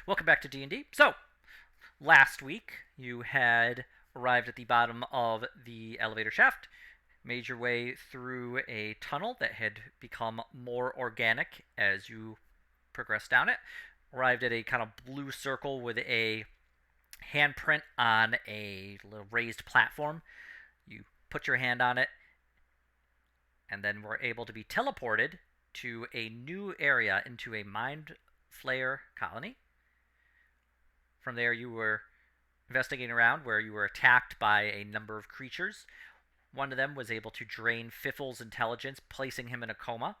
Welcome back to D&D. So, last week you had arrived at the bottom of the elevator shaft, made your way through a tunnel that had become more organic as you progressed down it, arrived at a kind of blue circle with a handprint on a little raised platform. You put your hand on it, and then were able to be teleported to a new area into a mind flayer colony. From there, you were investigating around where you were attacked by a number of creatures. One of them was able to drain Fiffle's intelligence, placing him in a coma.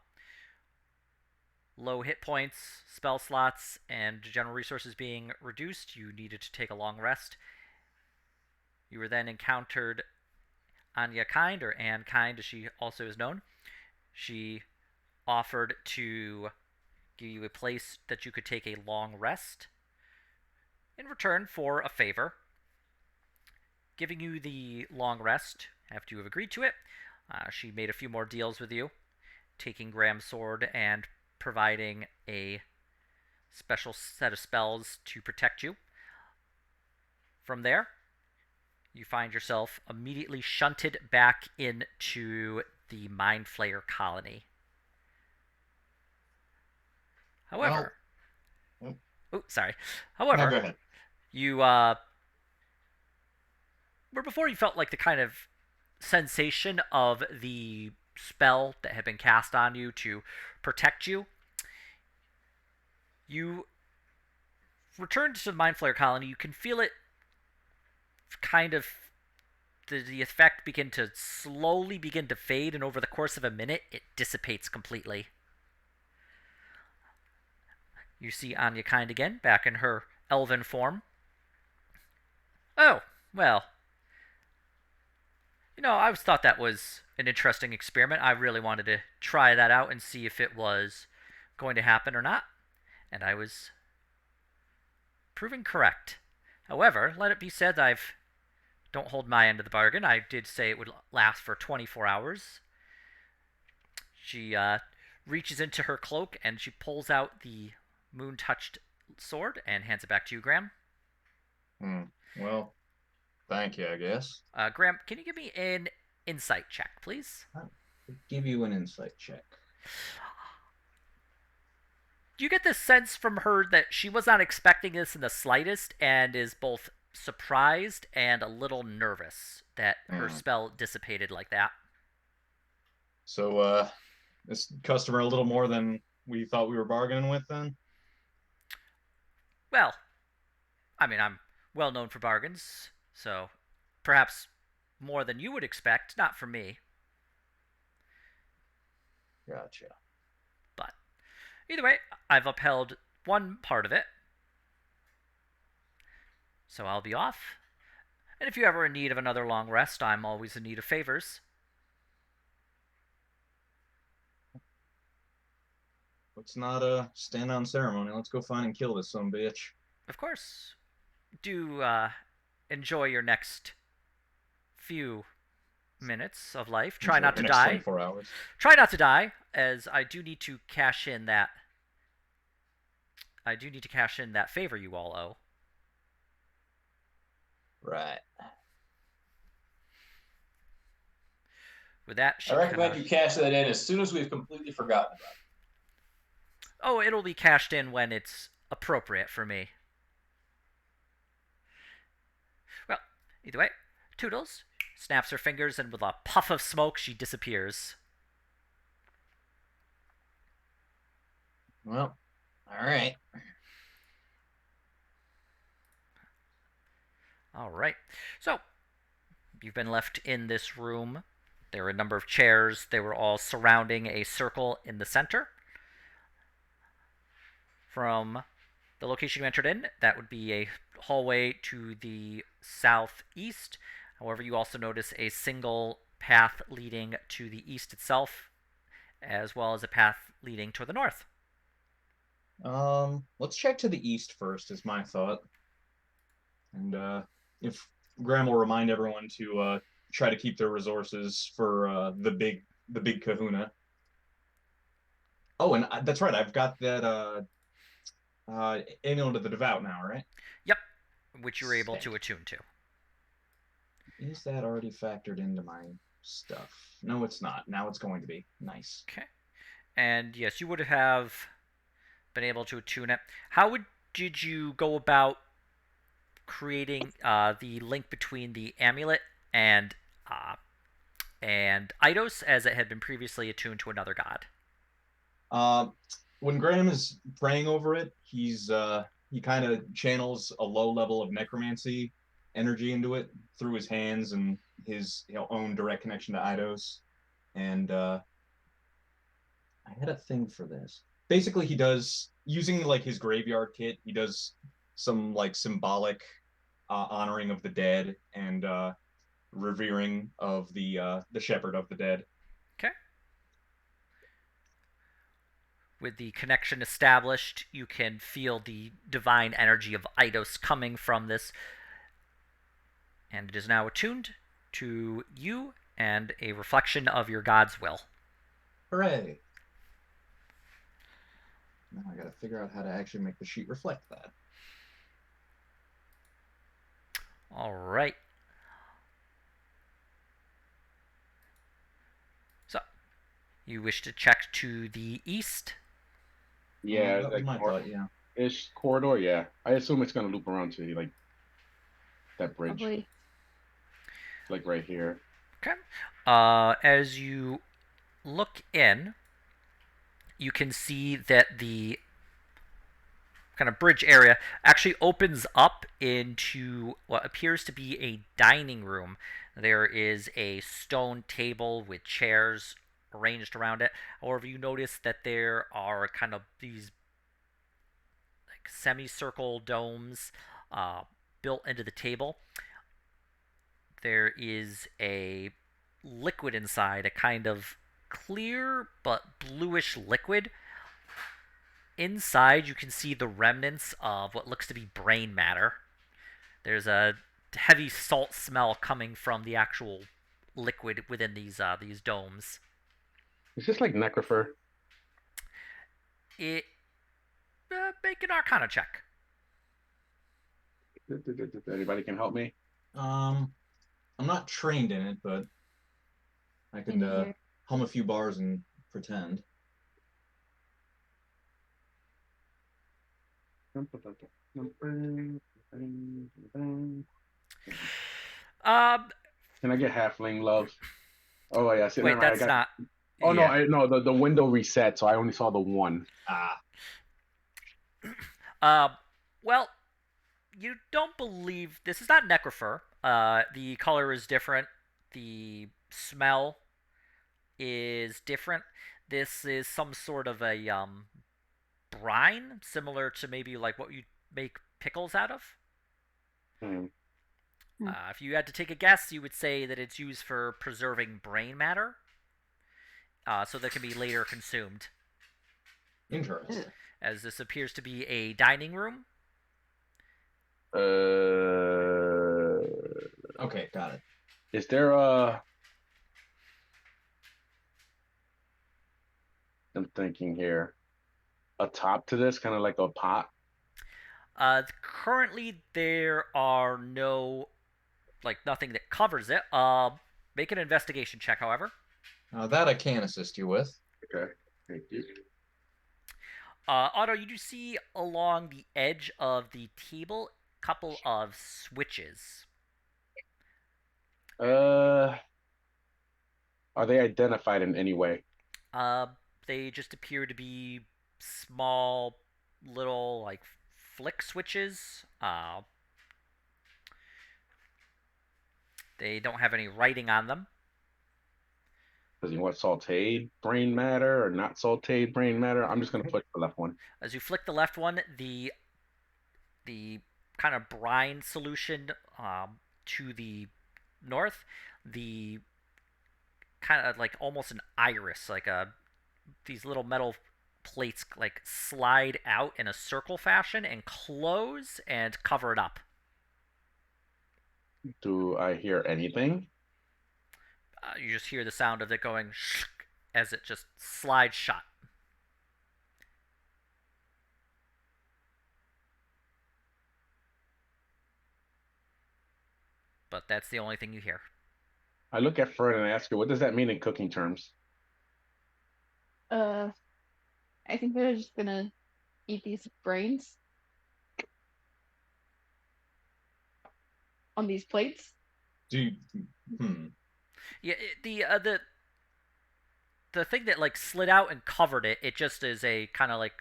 Low hit points, spell slots, and general resources being reduced, you needed to take a long rest. You were then encountered Anya Kind, or Anne Kind as she also is known. She offered to give you a place that you could take a long rest in return for a favor. Giving you the long rest after you have agreed to it, she made a few more deals with you, taking Graham's sword and providing a special set of spells to protect you. From there, you find yourself immediately shunted back into the Mind Flayer colony. Well, However, no, oh, sorry. go However, ahead. you where before you felt like the kind of sensation of the spell that had been cast on you to protect you, you return to the Mind Flayer colony. You can feel it kind of the effect slowly begin to fade, and over the course of a minute, it dissipates completely. You see Anya Kind again, back in her elven form. Oh, well, I always thought that was an interesting experiment. I really wanted to try that out and see if it was going to happen or not. And I was proven correct. However, let it be said that I don't hold my end of the bargain. I did say it would last for 24 hours. She reaches into her cloak and she pulls out the moon-touched sword and hands it back to you, Graham. Hmm. Well, thank you, I guess. Graham, can you give me an insight check, please? I'll give you an insight check. Do you get this sense from her that she was not expecting this in the slightest and is both surprised and a little nervous that her Hmm. spell dissipated like that? So, this customer a little more than we thought we were bargaining with then? Well, I mean, I'm well known for bargains, so perhaps more than you would expect, not from me, Gotcha. but either way, I've upheld one part of it, so I'll be off. And if you're ever in need of another long rest, I'm always in need of favors. Let's not stand on ceremony. Let's go find and kill this some bitch. Of course, do enjoy your next few minutes of life. Try Enjoy not your to next die. 24 hours. Try not to die, as I do need to cash in that. I do need to cash in that favor you all owe. Right. With that, I she kind recommend of. you cash that in as soon as we've completely forgotten about Oh, it'll be cashed in when it's appropriate for me. Well, either way, Toodles snaps her fingers, and with a puff of smoke, she disappears. Well, all right. All right. So, you've been left in this room. There were a number of chairs. They were all surrounding a circle in the center. From the location you entered in, that would be a hallway to the southeast. However, you also notice a single path leading to the east itself, as well as a path leading toward the north. Let's check to the east first, is my thought. And if Graham will remind everyone to try to keep their resources for the big kahuna. Oh, and that's right. I've got that Amulet of the Devout now, right? Yep, which you were able to Sick. attune to. Is that already factored into my stuff? No, it's not. Now it's going to be. Nice. Okay. And yes, you would have been able to attune it. How did you go about creating the link between the amulet and uh, and Eidos, as it had been previously attuned to another god? Uh, when Graham is praying over it, he kind of channels a low level of necromancy energy into it through his hands and his own direct connection to Eidos. And I had a thing for this. Basically, he does using like his graveyard kit. He does some like symbolic honoring of the dead and revering of the shepherd of the dead. Okay. With the connection established, you can feel the divine energy of Eidos coming from this, and it is now attuned to you and a reflection of your god's will. Hooray! Now I got to figure out how to actually make the sheet reflect that. All right. So, you wish to check to the east? Yeah, That was like my thought. Yeah. ish corridor. Yeah, I assume it's gonna loop around to like that bridge, Probably. like right here. Okay. As you look in, you can see that the kind of bridge area actually opens up into what appears to be a dining room. There is a stone table with chairs arranged around it. However, you notice that there are kind of these like semicircle domes built into the table. There is a liquid inside, a kind of clear but bluish liquid. Inside, you can see the remnants of what looks to be brain matter. There's a heavy salt smell coming from the actual liquid within these domes. It's just like Necrofer. It make an Arcana check. Anybody can help me? I'm not trained in it, but I can hum a few bars and pretend. Um, Can I get halfling love? Oh yeah, see, wait, never mind. that's not. Oh no, Yeah. the window reset, so I only saw the one. Well, you don't believe this is not Necrofer. The color is different. The smell is different. This is some sort of a brine, similar to maybe like what you make pickles out of. Hmm. If you had to take a guess, you would say that it's used for preserving brain matter, so that can be later consumed. Interesting. As this appears to be a dining room. Okay, got it. Is there I'm thinking here, a top to this, kind of like a pot? Currently, there are nothing that covers it. Make an investigation check, however. That I can assist you with. Okay, thank you. Otto, you do see along the edge of the table a couple of switches. Are they identified in any way? They just appear to be small, little like flick switches. They don't have any writing on them. Does he want sauteed brain matter or not sauteed brain matter? I'm just gonna push the left one. As you flick the left one, the kind of brine solution to the north, the kind of like almost an iris, like these little metal plates like slide out in a circle fashion and close and cover it up. Do I hear anything? You just hear the sound of it going as it just slides shut. but that's the only thing you hear. I look at Fern and ask her, what does that mean in cooking terms? Uh, I think they're just gonna eat these brains on these plates. Do you, hmm. Yeah, the thing that like slid out and covered it, it just is a kind of like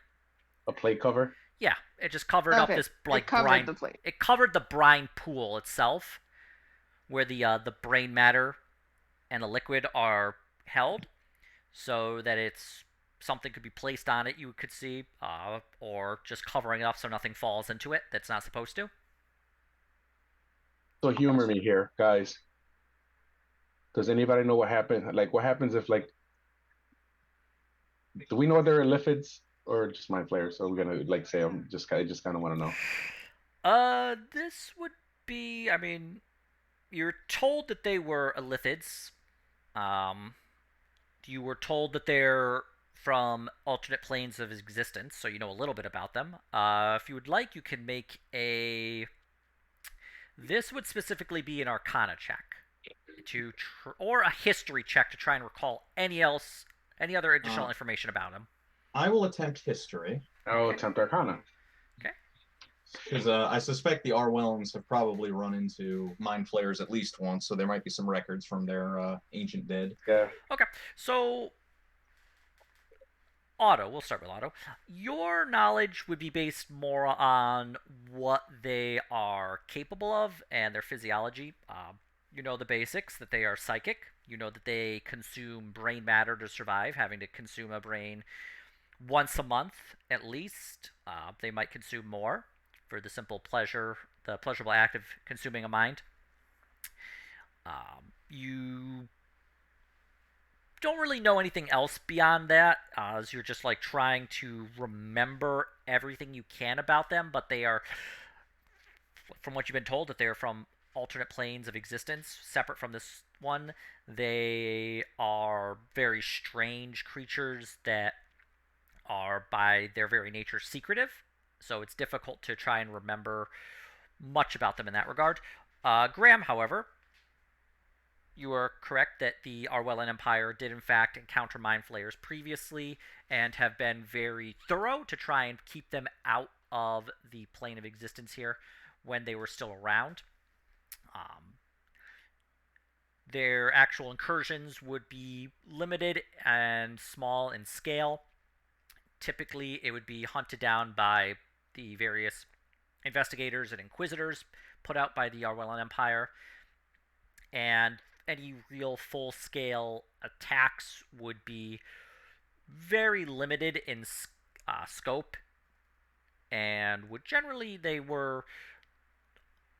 A plate cover? yeah, it just covered up Okay, this it like covered brine. the plate. It covered the brine pool itself, where the brain matter and the liquid are held, so that it's something could be placed on it you could see, or just covering it up so nothing falls into it that's not supposed to. So humor me here, guys. Does anybody know what happened? Like, what happens if, like, do we know they're eliphids or just mind flayers? So we're gonna like say I just kind of want to know. This would be. I mean, you're told that they were elithids. Um, you were told that they're from alternate planes of existence, so you know a little bit about them. If you would like, you can make a. This would specifically be an Arcana check or a history check to try and recall any other additional information about him. I will attempt history. I'll Okay. attempt Arcana. Okay. Because I suspect the Arwellans have probably run into mind flayers at least once, so there might be some records from their ancient dead. Yeah. Okay. So, Otto, we'll start with Otto. Your knowledge would be based more on what they are capable of and their physiology. You know the basics, that they are psychic. You know that they consume brain matter to survive, having to consume a brain once a month at least. They might consume more for the simple pleasure, the pleasurable act of consuming a mind. You don't really know anything else beyond that, as you're just like trying to remember everything you can about them, but they are, from what you've been told, that they are from alternate planes of existence separate from this one. They are very strange creatures that are by their very nature secretive, so it's difficult to try and remember much about them in that regard. Graham, however, you are correct that the Arwellan Empire did in fact encounter mind flayers previously and have been very thorough to try and keep them out of the plane of existence here when they were still around. Their actual incursions would be limited and small in scale. Typically, it would be hunted down by the various investigators and inquisitors put out by the Arwellan Empire, and any real full-scale attacks would be very limited in scope, and would generally they were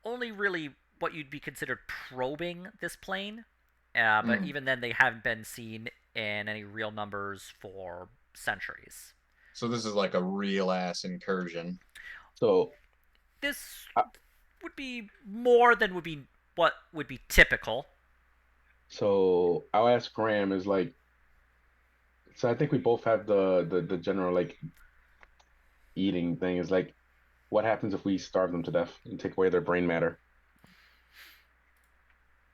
only really what you'd be considered probing this plane, but even then they haven't been seen in any real numbers for centuries. So this is like a real ass incursion. So this would be more than would be what would be typical. So I'll ask Graham is like, so I think we both have the general like eating thing is like, what happens if we starve them to death and take away their brain matter?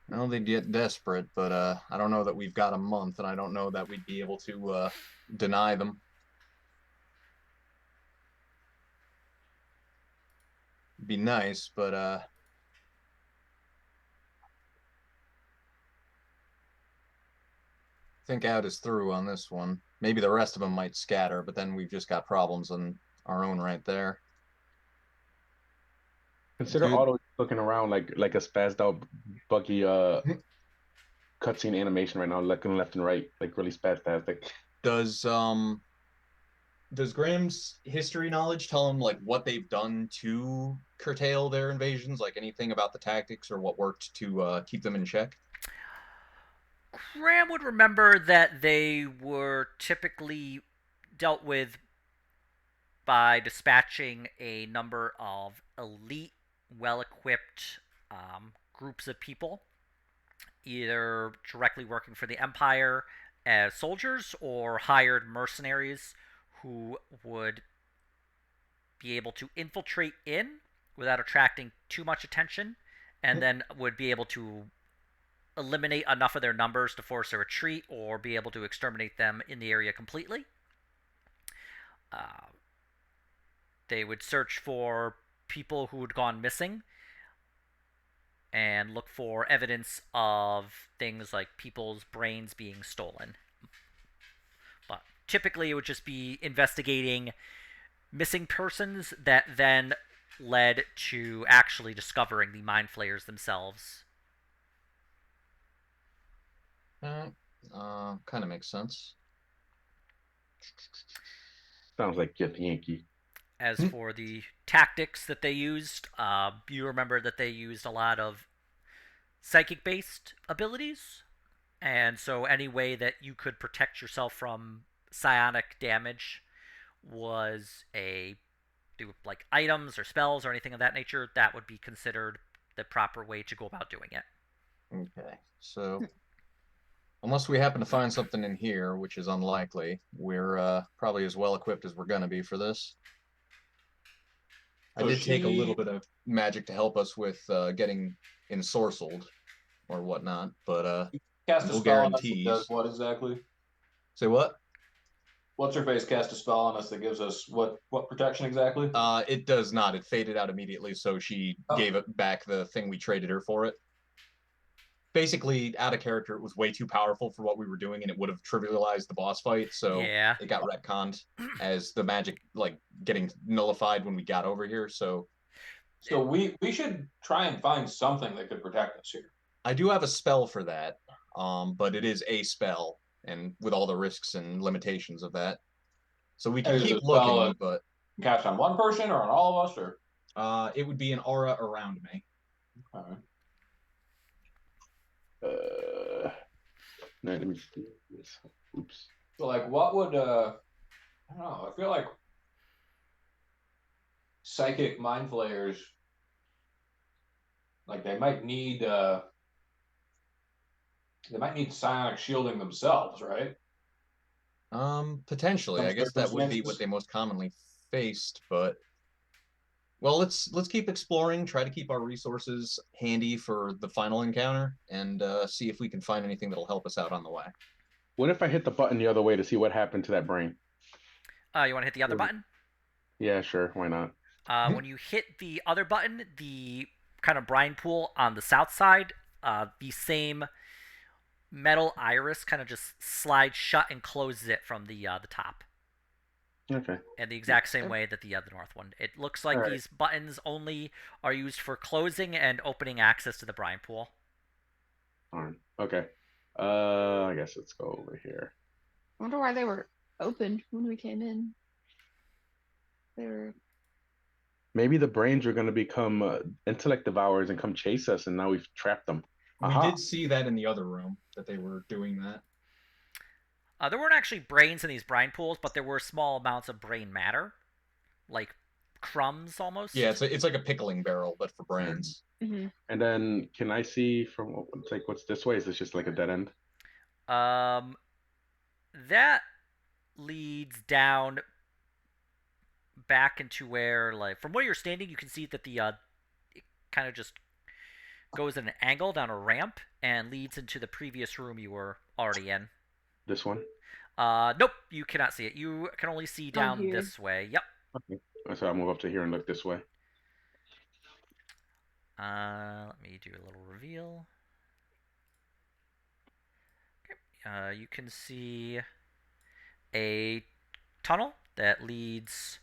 Well, they'd get desperate, but I don't know that we've got a month, and I don't know that we'd be able to deny them. It'd be nice, but I think out is through on this one. Maybe the rest of them might scatter, but then we've just got problems on our own right there. Consider Dude. Otto looking around like a spazzed out buggy cutscene animation right now, looking left and right, like really spastastic. Does Graham's history knowledge tell him like what they've done to curtail their invasions? Like anything about the tactics or what worked to keep them in check? Graham would remember that they were typically dealt with by dispatching a number of elite, well-equipped groups of people, either directly working for the Empire as soldiers or hired mercenaries who would be able to infiltrate in without attracting too much attention and then would be able to eliminate enough of their numbers to force a retreat or be able to exterminate them in the area completely. Uh, they would search for people who had gone missing and look for evidence of things like people's brains being stolen. But typically, it would just be investigating missing persons that then led to actually discovering the mind flayers themselves. Kind of makes sense. Sounds like Get Yankee. As for the tactics that they used, you remember that they used a lot of psychic-based abilities, and so any way that you could protect yourself from psionic damage was like items or spells or anything of that nature. That would be considered the proper way to go about doing it. Okay, so unless we happen to find something in here, which is unlikely, we're probably as well equipped as we're gonna be for this. I did take a little bit of magic to help us with getting ensorcelled or whatnot, but cast a no spell on us that guarantees. does what exactly? Say what? What's her face cast a spell on us that gives us what protection exactly? It does not. It faded out immediately, so she gave it back the thing we traded her for it. Basically, out of character, it was way too powerful for what we were doing, and it would have trivialized the boss fight, so Yeah. it got retconned as the magic like getting nullified when we got over here. So we should try and find something that could protect us here. I do have a spell for that, but it is a spell, and with all the risks and limitations of that. So we can keep looking, but cast on one person or on all of us, or it would be an aura around me. okay. Let me see this. Oops. So like, what would I don't know. I feel like psychic mind flayers, like they might need psionic shielding themselves, right? Potentially. I guess that would be what they most commonly faced, but well, let's keep exploring, try to keep our resources handy for the final encounter, and see if we can find anything that'll help us out on the way. What if I hit the button the other way to see what happened to that brain? You want to hit the other button? Yeah, sure. Why not? When you hit the other button, the kind of brine pool on the south side, the same metal iris kind of just slides shut and closes it from the top. Okay. In the exact same way that the other north one. It looks like these buttons only are used for closing and opening access to the brine pool. Okay. I guess let's go over here. I wonder why they were open when we came in. They were. Maybe the brains are going to become intellect devourers and come chase us, and now we've trapped them. We did see that in the other room, that they were doing that. There weren't actually brains in these brine pools, but there were small amounts of brain matter, like crumbs almost. Yeah, it's like a pickling barrel, but for brains. Mm-hmm. And then, can I see from like what's this way? Is this just like a dead end? That leads down back into where, like, from where you're standing, you can see that the it kind of just goes at an angle down a ramp and leads into the previous room you were already in. This one? Nope, you cannot see it. You can only see down this way. Yep. Okay. So I'll move up to here and look this way. Let me do a little reveal. Okay. You can see a tunnel that leads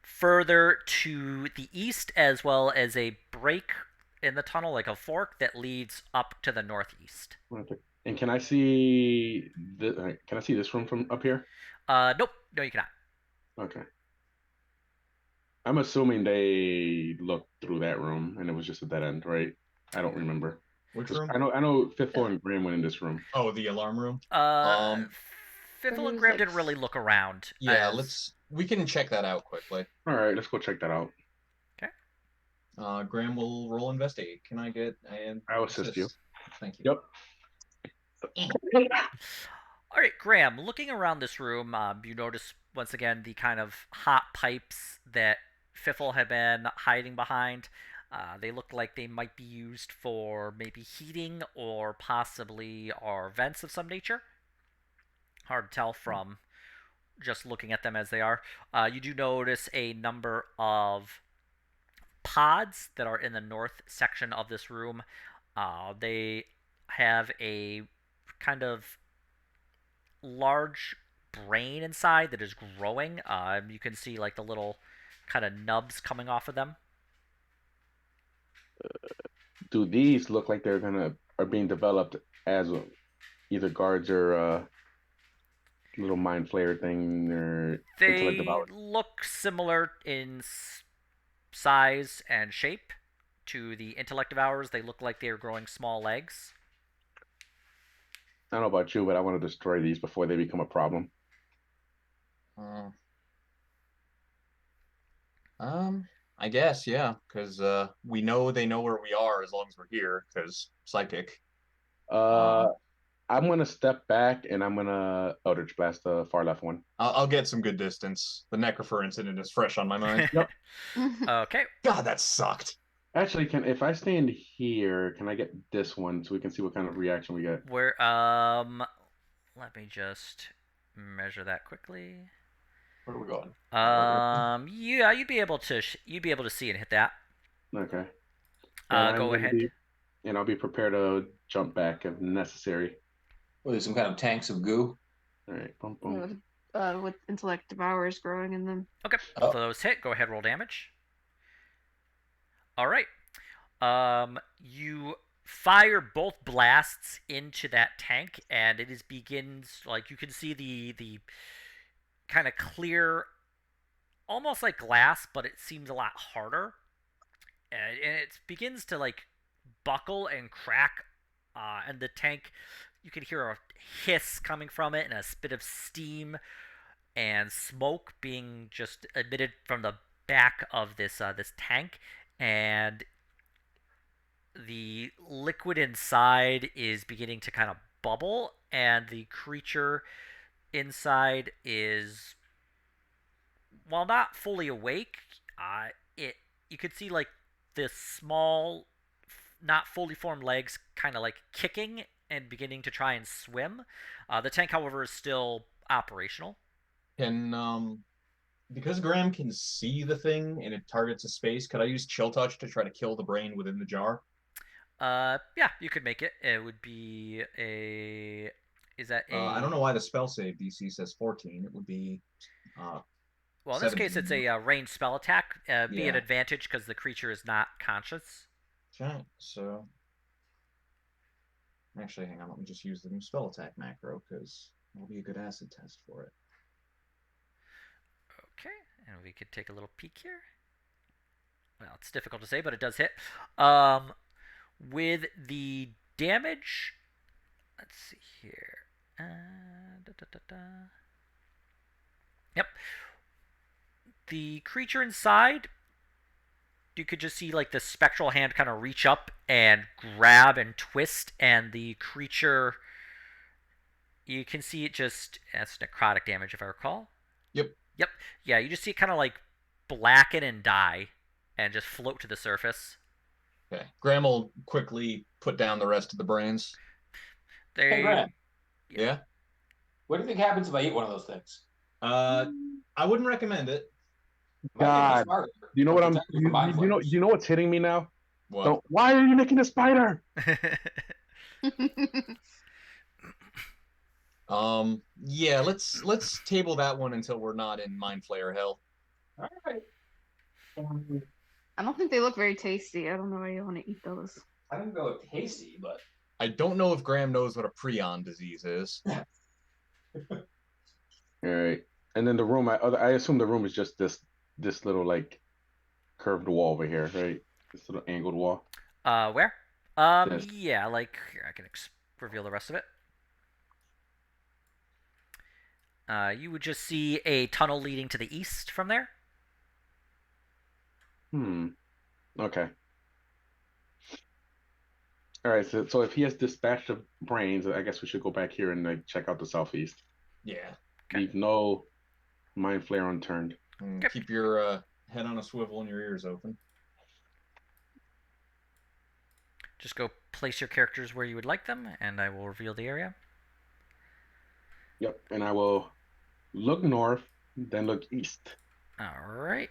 further to the east, as well as a break in the tunnel, like a fork that leads up to the northeast. Okay. And can I see this room from up here? Nope. No, you cannot. Okay. I'm assuming they looked through that room and it was just a dead end, right? I don't remember. Which room? I know Fifth Floor and Graham went in this room. Oh, the alarm room. Fiffle and Graham didn't really look around. Yeah, we can check that out quickly. All right, let's go check that out. Okay. Graham will roll investigate. Can I get an I'll assist you. Thank you. Yep. All right, Graham, looking around this room, you notice once again the kind of hot pipes that Fiffle had been hiding behind. They look like they might be used for maybe heating or possibly are vents of some nature. Hard to tell from just looking at them as they are. You do notice a number of pods that are in the north section of this room. They have a kind of large brain inside that is growing. You can see like the little kind of nubs coming off of them. Do these look like they're are being developed as either guards or little mind flayer thing or intellect They devour? look similar in size and shape to the intellect devourers. They look like they are growing small legs. I don't know about you, but I want to destroy these before they become a problem. I guess, yeah, because we know they know where we are as long as we're here, because psychic. Uh, I'm gonna step back and I'm gonna Eldritch Blast the far left one. I'll get some good distance. The Necrofer incident is fresh on my mind. Yep. Okay. God, that sucked. Actually, if I stand here, can I get this one so we can see what kind of reaction we get? Where let me just measure that quickly. Where are we going? Yeah, you'd be able to see and hit that. Okay. And Go ahead. I'll be prepared to jump back if necessary. What are these, some kind of tanks of goo? All right. Boom, Yeah, boom. with intellect devours growing in them. Okay, both of those hit. Go ahead, roll damage. All right. You fire both blasts into that tank, and it begins like you can see the kind of clear, almost like glass, but it seems a lot harder, and it begins to like buckle and crack, and the tank. You can hear a hiss coming from it and a spit of steam and smoke being just emitted from the back of this tank, and the liquid inside is beginning to kind of bubble, and the creature inside is, while not fully awake, it you could see like this small, not fully formed legs kind of like kicking and beginning to try and swim. The tank, however, is still operational. Can because Graham can see the thing and it targets a space, could I use Chill Touch to try to kill the brain within the jar? Yeah, you could make it. It would be a. Is that a? I don't know why the spell save DC says 14. It would be Well, in this case, 17. it's a ranged spell attack. Be an Yeah. advantage because the creature is not conscious. Okay, so actually, hang on. Let me just use the new spell attack macro because it'll be a good acid test for it. Okay, and we could take a little peek here. Well, it's difficult to say, but it does hit. With the damage, let's see here. Yep. The creature inside, you could just see like the spectral hand kind of reach up and grab and twist, and the creature, you can see it just, that's necrotic damage if I recall. Yep. Yep. Yeah, you just see it kind of like blacken and die and just float to the surface. Okay. Graham will quickly put down the rest of the brains. Hey, Graham, Yeah. what do you think happens if I eat one of those things? I wouldn't recommend it. God, you know what you know what's hitting me now? What? Why are you making a spider? Yeah, let's table that one until we're not in Mind Flayer hell. All right. I don't think they look very tasty. I don't know why you want to eat those. I don't go tasty, but I don't know if Graham knows what a prion disease is. All right, and then the room. I assume the room is just this little like curved wall over here, right? This little angled wall. Where? This. Yeah, like here, I can reveal the rest of it. You would just see a tunnel leading to the east from there. Okay. All right. So if he has dispatch of brains, I guess we should go back here and like check out the southeast. Yeah. Okay. Leave no mind flare unturned. Keep your head on a swivel and your ears open. Just go place your characters where you would like them, and I will reveal the area. Yep, and I will look north, then look east. All right.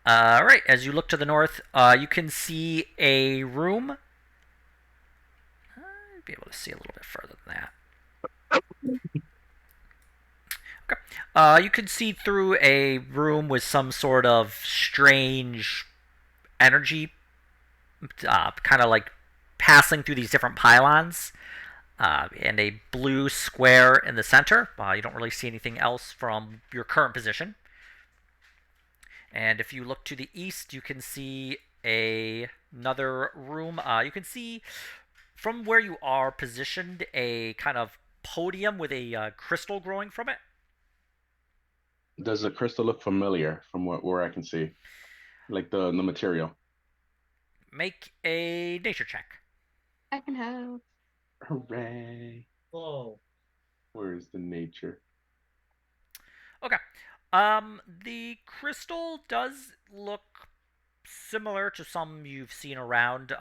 All right. As you look to the north, you can see a room. I'd be able to see a little bit further than that. Okay. You can see through a room with some sort of strange energy, kind of like passing through these different pylons, and a blue square in the center. You don't really see anything else from your current position. And if you look to the east, you can see another room. You can see from where you are positioned a kind of podium with a crystal growing from it. Does the crystal look familiar from where I can see? Like the material? Make a nature check. I can help. Hooray. Oh. Where's the nature? Okay. The crystal does look similar to some you've seen around.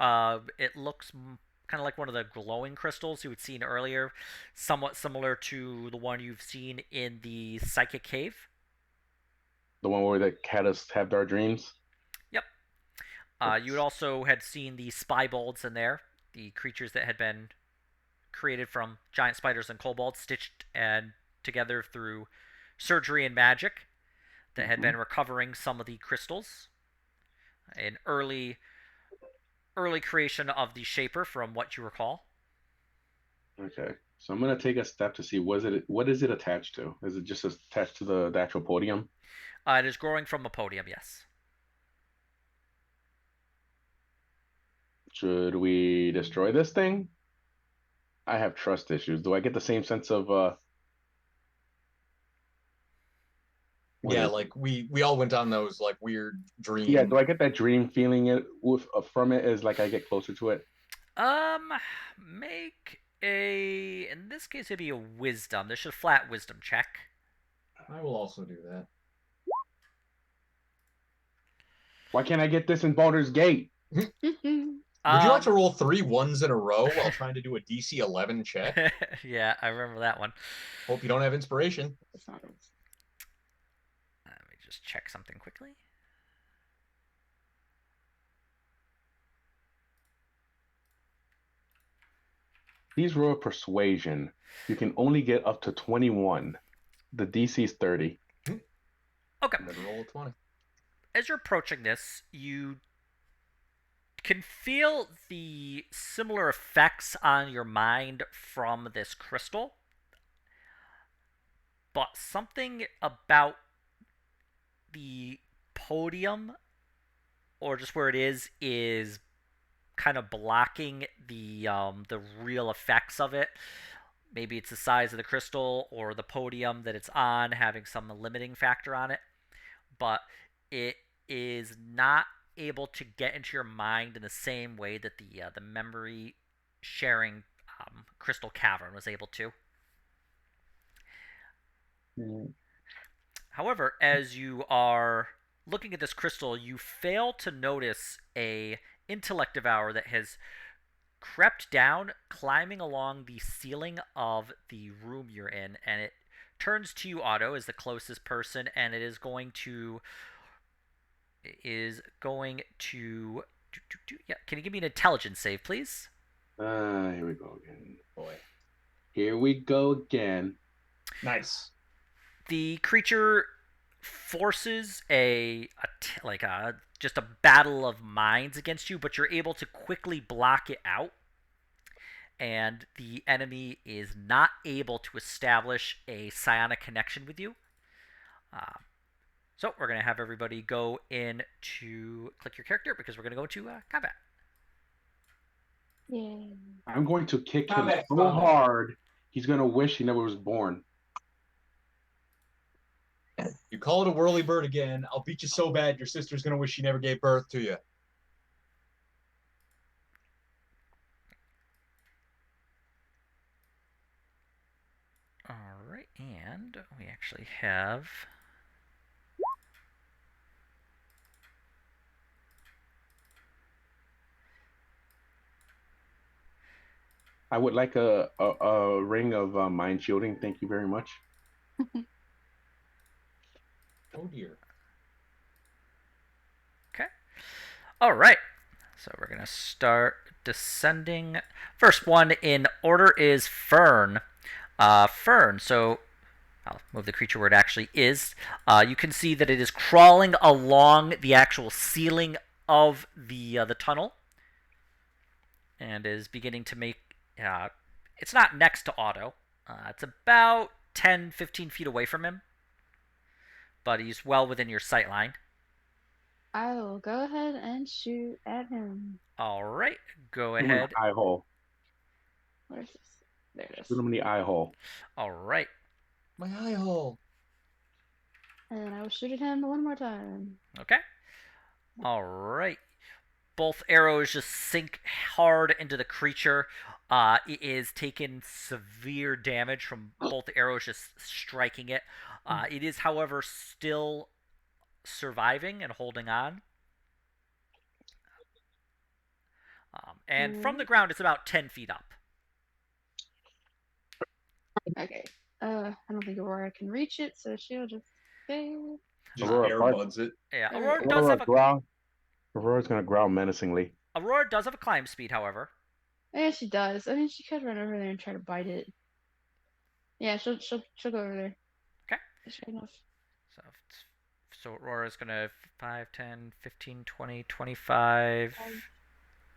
It looks kind of like one of the glowing crystals you had seen earlier, somewhat similar to the one you've seen in the psychic cave. The one where the caddis have our dreams? Yep. You also had seen the spy bolts in there, the creatures that had been created from giant spiders and kobolds, stitched and together through surgery and magic, that had been recovering some of the crystals. An early creation of the Shaper, from what you recall. Okay, so I'm gonna take a step to see what is it attached to? Is it just attached to the actual podium? It is growing from a podium, yes. Should we destroy this thing? I have trust issues. Do I get the same sense of Yeah, like we all went on those like weird dream. Yeah, do I get that dream feeling it with from it as like I get closer to it? Make a, in this case it'd be a wisdom. This is a flat wisdom check. I will also do that. Why can't I get this in Baldur's Gate? Would you like to roll 3 1s in a row while trying to do a DC 11 check? Yeah, I remember that one. Hope you don't have inspiration. Let me just check something quickly. Please roll persuasion. You can only get up to 21. The DC is 30. Okay. Never roll a 20. As you're approaching this, you can feel the similar effects on your mind from this crystal, but something about the podium, or just where it is kind of blocking the real effects of it. Maybe it's the size of the crystal or the podium that it's on having some limiting factor on it, but it is not able to get into your mind in the same way that the memory sharing crystal cavern was able to. However, as you are looking at this crystal, you fail to notice a intellect devourer that has crept down, climbing along the ceiling of the room you're in, and it turns to you, Otto, as the closest person, and it is going to yeah. Can you give me an intelligence save, please? Here we go again. Boy. Here we go again. Nice. The creature forces just a battle of minds against you, but you're able to quickly block it out, and the enemy is not able to establish a psionic connection with you. So we're going to have everybody go in to click your character, because we're going to go into combat. Yay. I'm going to kick him Combat, so combat. hard, he's going to wish he never was born. You call it a whirly bird again, I'll beat you so bad your sister's gonna wish she never gave birth to you. Alright, and we actually have... I would like a ring of mind shielding. Thank you very much. Oh dear. Okay. All right. So we're gonna start descending. First one in order is Fern. Fern. So I'll move the creature where it actually is. You can see that it is crawling along the actual ceiling of the tunnel, and is beginning to make. It's not next to Otto. It's about 10, 15 feet away from him, but he's well within your sight line. I will go ahead and shoot at him. All right, go Shoot him in ahead. the eye hole. Where's this? There it Shoot is. him in the eye hole. All right. My eye hole. And I will shoot at him one more time. Okay. All right. Both arrows just sink hard into the creature. It is taken severe damage from both arrows just striking it. It is, however, still surviving and holding on. And from the ground, it's about 10 feet up. Okay. I don't think Aurora can reach it, so she'll just stay. Just Aurora airbuds it. Yeah, There Aurora we go. does have a growl. Aurora's gonna growl menacingly. climb speed, however. Yeah, she does. I mean, she could run over there and try to bite it. Yeah, she'll go over there. Okay. That's right enough. So Aurora's gonna 5, 10, 15, 20, 25.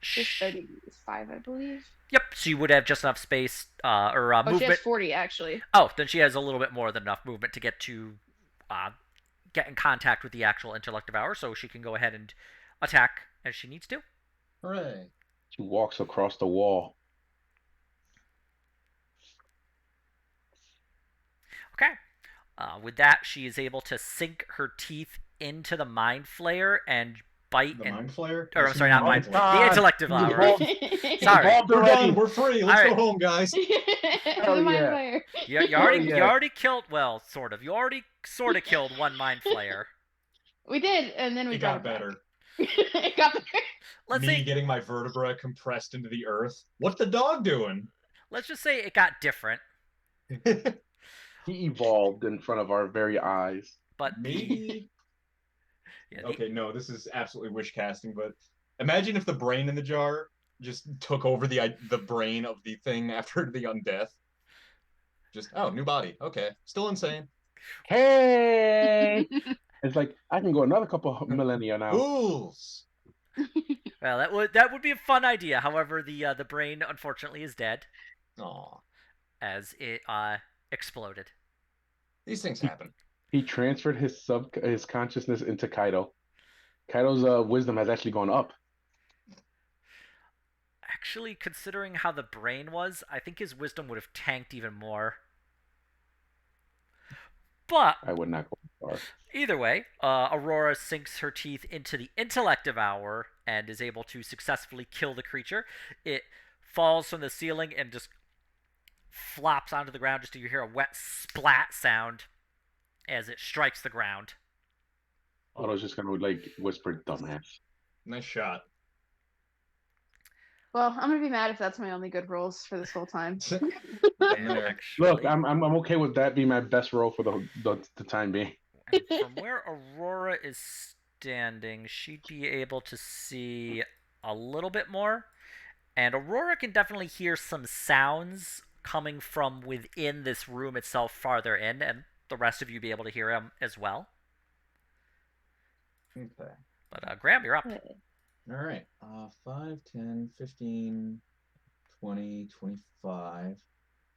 Just 35, I believe. Yep, so you would have just enough space or Oh, movement. she has 40 actually. Oh, then she has a little bit more than enough movement to get in contact with the actual intellect devour, so she can go ahead and attack as she needs to. Hooray. She walks across the wall. Okay. With that, she is able to sink her teeth into the mind flayer and bite The and. mind flayer? Or I'm sorry, not mind. flayer. The intellect devourer. Sorry. We're done. We're free. Let's All go right. home, guys. The mind yeah. flayer. You already killed. Well, sort of. You already sort of killed one mind flayer. We did, and then we It brought got it back. better. It got better. Let's Me say. getting my vertebra compressed into the earth. What's the dog doing? Let's just say it got different. He evolved in front of our very eyes. But Maybe. Yeah, Okay, no, this is absolutely wish casting, but imagine if the brain in the jar just took over the brain of the thing after the undeath. Just new body. Okay, still insane. Hey! It's like I can go another couple of millennia now. Fools. Well, that would be a fun idea. However, the brain unfortunately is dead Aw, as it exploded. these things happen. He transferred his consciousness into Kaido. Kaido's wisdom has actually gone up. Actually, considering how the brain was, I think his wisdom would have tanked even more. But I would not go far. either way, Aurora sinks her teeth into the intellect devour and is able to successfully kill the creature. It falls from the ceiling and just flops onto the ground just to hear a wet splat sound as it strikes the ground. Otto's just gonna whisper, "Dumbass." Nice shot. Well, I'm gonna be mad if that's my only good rolls for this whole time. And actually, Look, I'm okay with that being my best roll for the time being. and from where Aurora is standing, she'd be able to see a little bit more. And Aurora can definitely hear some sounds coming from within this room itself farther in, and the rest of you be able to hear them as well. Okay. But Graham, you're up. All right. 5, 10, 15, 20, 25.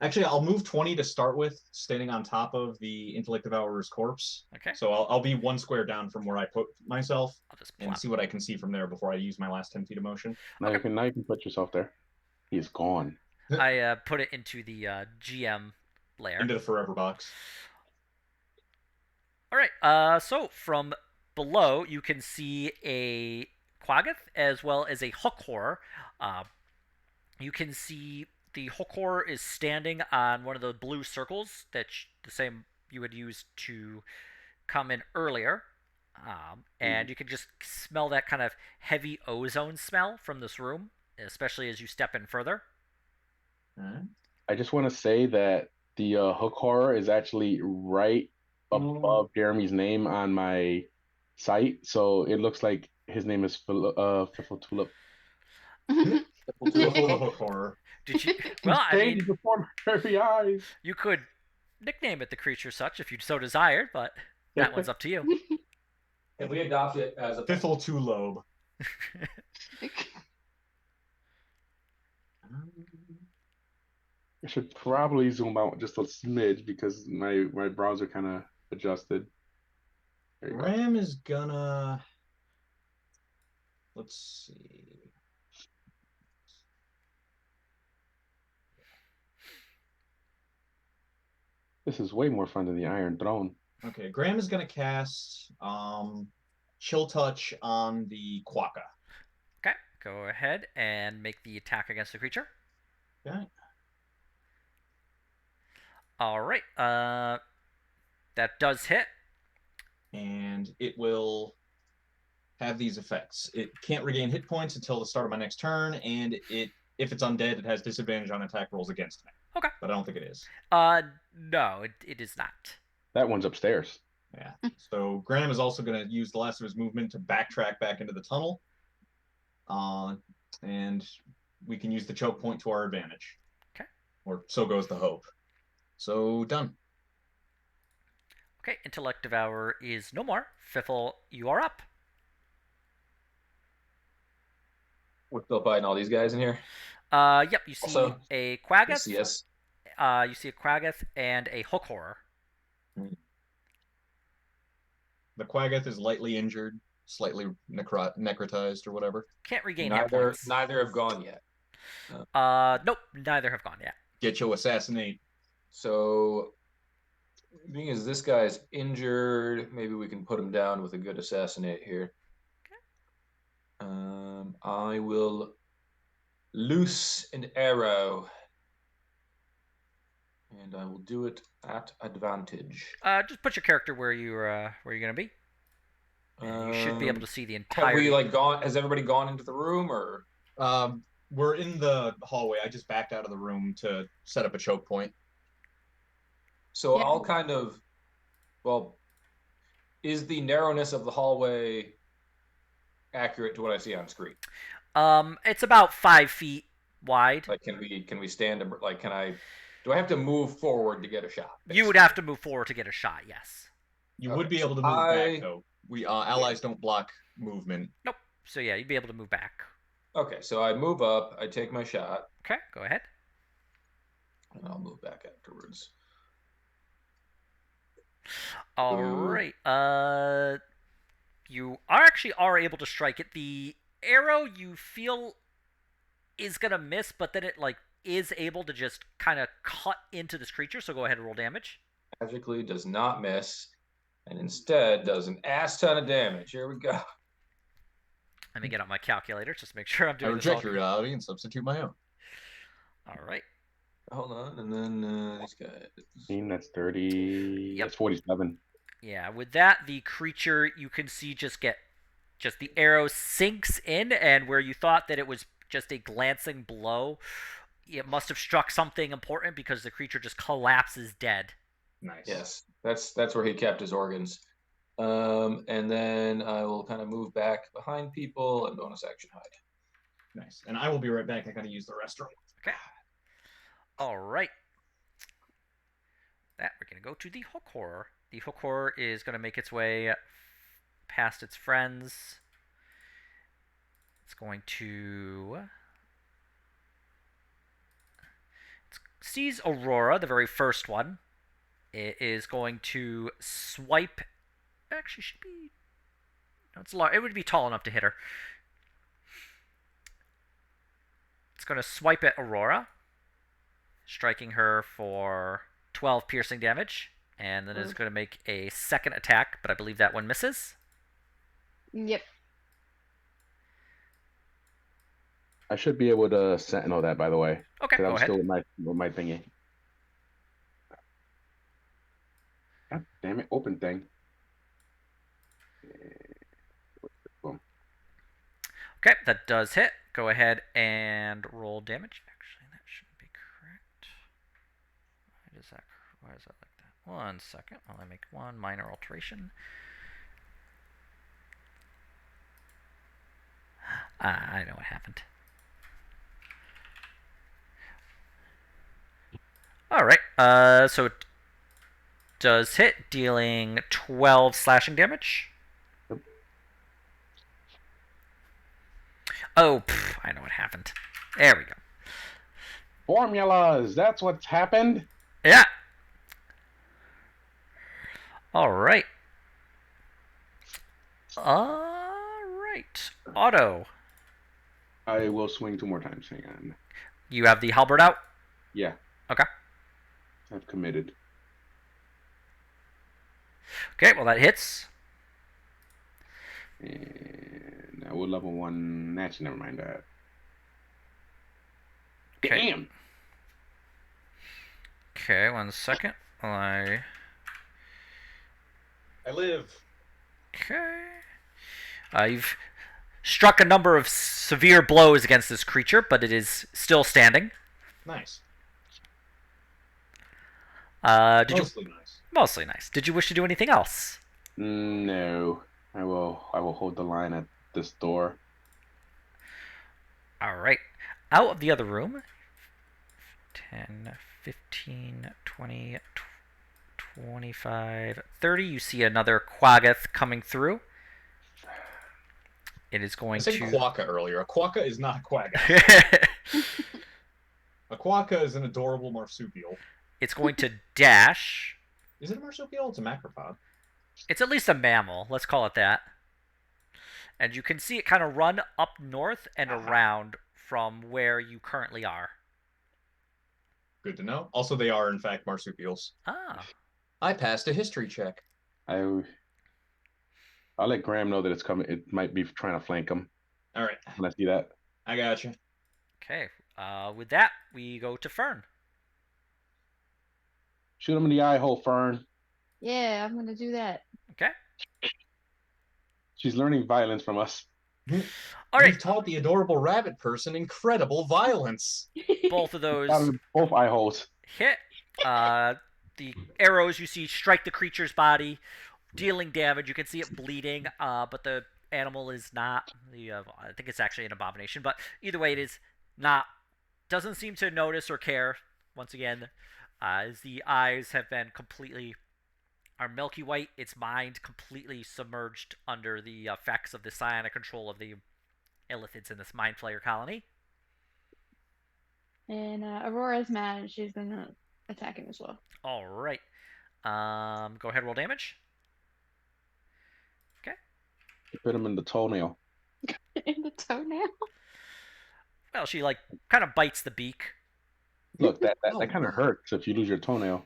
Actually, I'll move 20 to start with, standing on top of the Intellect Devourer's corpse. Okay. So I'll be one square down from where I put myself I'll just and plop. see what I can see from there before I use my last 10 feet of motion. Now you can put yourself there. He's gone. I put it into the GM layer. Into the forever box. All right. So from below, you can see a Quaggoth as well as a hook horror. You can see the hook horror is standing on one of the blue circles that the same you would use to come in earlier. And you can just smell that kind of heavy ozone smell from this room, especially as you step in further. All right. I just want to say that the hook horror is actually right above Jeremy's name on my site, so it looks like his name is Fiffle Tulip. Fiffle the hook horror. Did you? He's Well, I mean, changed before my very eyes. you could nickname it the creature such if you so desired, but that one's up to you. If we adopt it as a Fiffle Tulobe. I should probably zoom out just a smidge because my browser kind of adjusted. There you go. Graham is gonna. Let's see. This is way more fun than the Iron Throne. Okay, Graham is gonna cast Chill Touch on the Quokka. Okay, go ahead and make the attack against the creature. Okay. All right. That does hit. And it will have these effects. It can't regain hit points until the start of my next turn, and if it's undead, it has disadvantage on attack rolls against me. Okay. But I don't think it is. No, it is not. That one's upstairs. Yeah. So Graham is also going to use the last of his movement to backtrack back into the tunnel. And we can use the choke point to our advantage. Okay. Or so goes the hope. So done. Okay, Intellect Devour is no more. Fiffle, you are up. We're still fighting all these guys in here. Yep, you see Also, a Quaggoth. Yes. You see a Quaggoth and a Hook Horror. The Quaggoth is lightly injured, slightly necrotized or whatever. Can't regain hit points. Neither have gone yet. Nope, neither have gone yet. Get you assassinate. So, being as this guy's injured, maybe we can put him down with a good assassinate here. Okay. I will loose an arrow, and I will do it at advantage. Just put your character where you're gonna be. And you should be able to see the entire. Have we gone? Has everybody gone into the room, or? We're in the hallway. I just backed out of the room to set up a choke point. So Yeah. I'll kind of, is the narrowness of the hallway accurate to what I see on screen? It's about 5 feet wide. Like, can we stand and do I have to move forward to get a shot? You would have to move forward to get a shot. Yes. You Okay, would be so able to move back though. We allies don't block movement. Nope. So yeah, you'd be able to move back. Okay, so I move up, I take my shot, Okay, go ahead. and I'll move back afterwards. All right. You are able to strike it. The arrow you feel is gonna miss, but then it is able to just kind of cut into this creature. So go ahead and roll damage. Magically does not miss, and instead does an ass ton of damage. Here we go. Let me get out my calculator just to make sure I'm I doing this. reject your reality and substitute my own. All right. Hold on, and then these guys. That's 30. Yep. That's 47. Yeah, with that, the creature you can see just the arrow sinks in, and where you thought that it was just a glancing blow, it must have struck something important because the creature just collapses dead. Nice. Yes, that's where he kept his organs. And then I will kind of move back behind people and bonus action hide. Nice. And I will be right back. I gotta use the restroom. Okay. All right. That we're gonna go to the Hook Horror. The Hook Horror is gonna make its way past its friends. It's going to sees Aurora, the very first one. It is going to swipe. Actually, should be. No, it's large. It would be tall enough to hit her. It's going to swipe at Aurora, striking her for 12 piercing damage, and then it's going to make a second attack, but I believe that one misses. Yep. I should be able to sentinel that, by the way. Okay, Because go I'm ahead. still with my thingy. God damn it, open thing. Boom. Okay, that does hit. Go ahead and roll damage. Actually, that shouldn't be is that like that? 1 second while I make one minor alteration. I know what happened. Alright, so it does hit, dealing 12 slashing damage. Yep. Oh, I know what happened. There we go. Formulas, that's what's happened. Yeah. Alright. Alright. Otto. I will swing 2 more times. Hang on. You have the halberd out? Yeah. Okay. I've committed. Okay, well that hits. And I will level 1. Actually, never mind that. Okay. Damn. Okay, 1 second. I live. Okay. You've struck a number of severe blows against this creature, but it is still standing. Nice. Mostly nice. Mostly nice. Did you wish to do anything else? No. I will hold the line at this door. All right. Out of the other room. 10, 15, 20, 25, 30. You see another Quaggoth coming through. It is going I said to... quokka earlier. A quokka is not a quagga. A quokka is an adorable marsupial. It's going to dash. Is it a marsupial? It's a macropod. It's at least a mammal. Let's call it that. And you can see it kind of run up north and around from where you currently are. Good to know. Also, they are, in fact, marsupials. Ah. I passed a history check. I'll let Graham know that it's coming. It might be trying to flank him. All right. When I see that. I got you. Okay. With that, we go to Fern. Shoot him in the eye hole, Fern. Yeah, I'm gonna do that. Okay. She's learning violence from us. All right. We've taught the adorable rabbit person incredible violence. Both of those both eye holes hit. The arrows you see strike the creature's body, dealing damage. You can see it bleeding, but the animal is not. I think it's actually an abomination, but either way, it is not. Doesn't seem to notice or care. Once again, as the eyes have been are milky white. Its mind completely submerged under the effects of the psionic control of the illithids in this mind flayer colony. And Aurora's mad, and she's gonna attack him as well. All right. Go ahead, roll damage. Okay. Hit him in the toenail. In the toenail? Well, she kind of bites the beak. Look, that kind of hurts if you lose your toenail.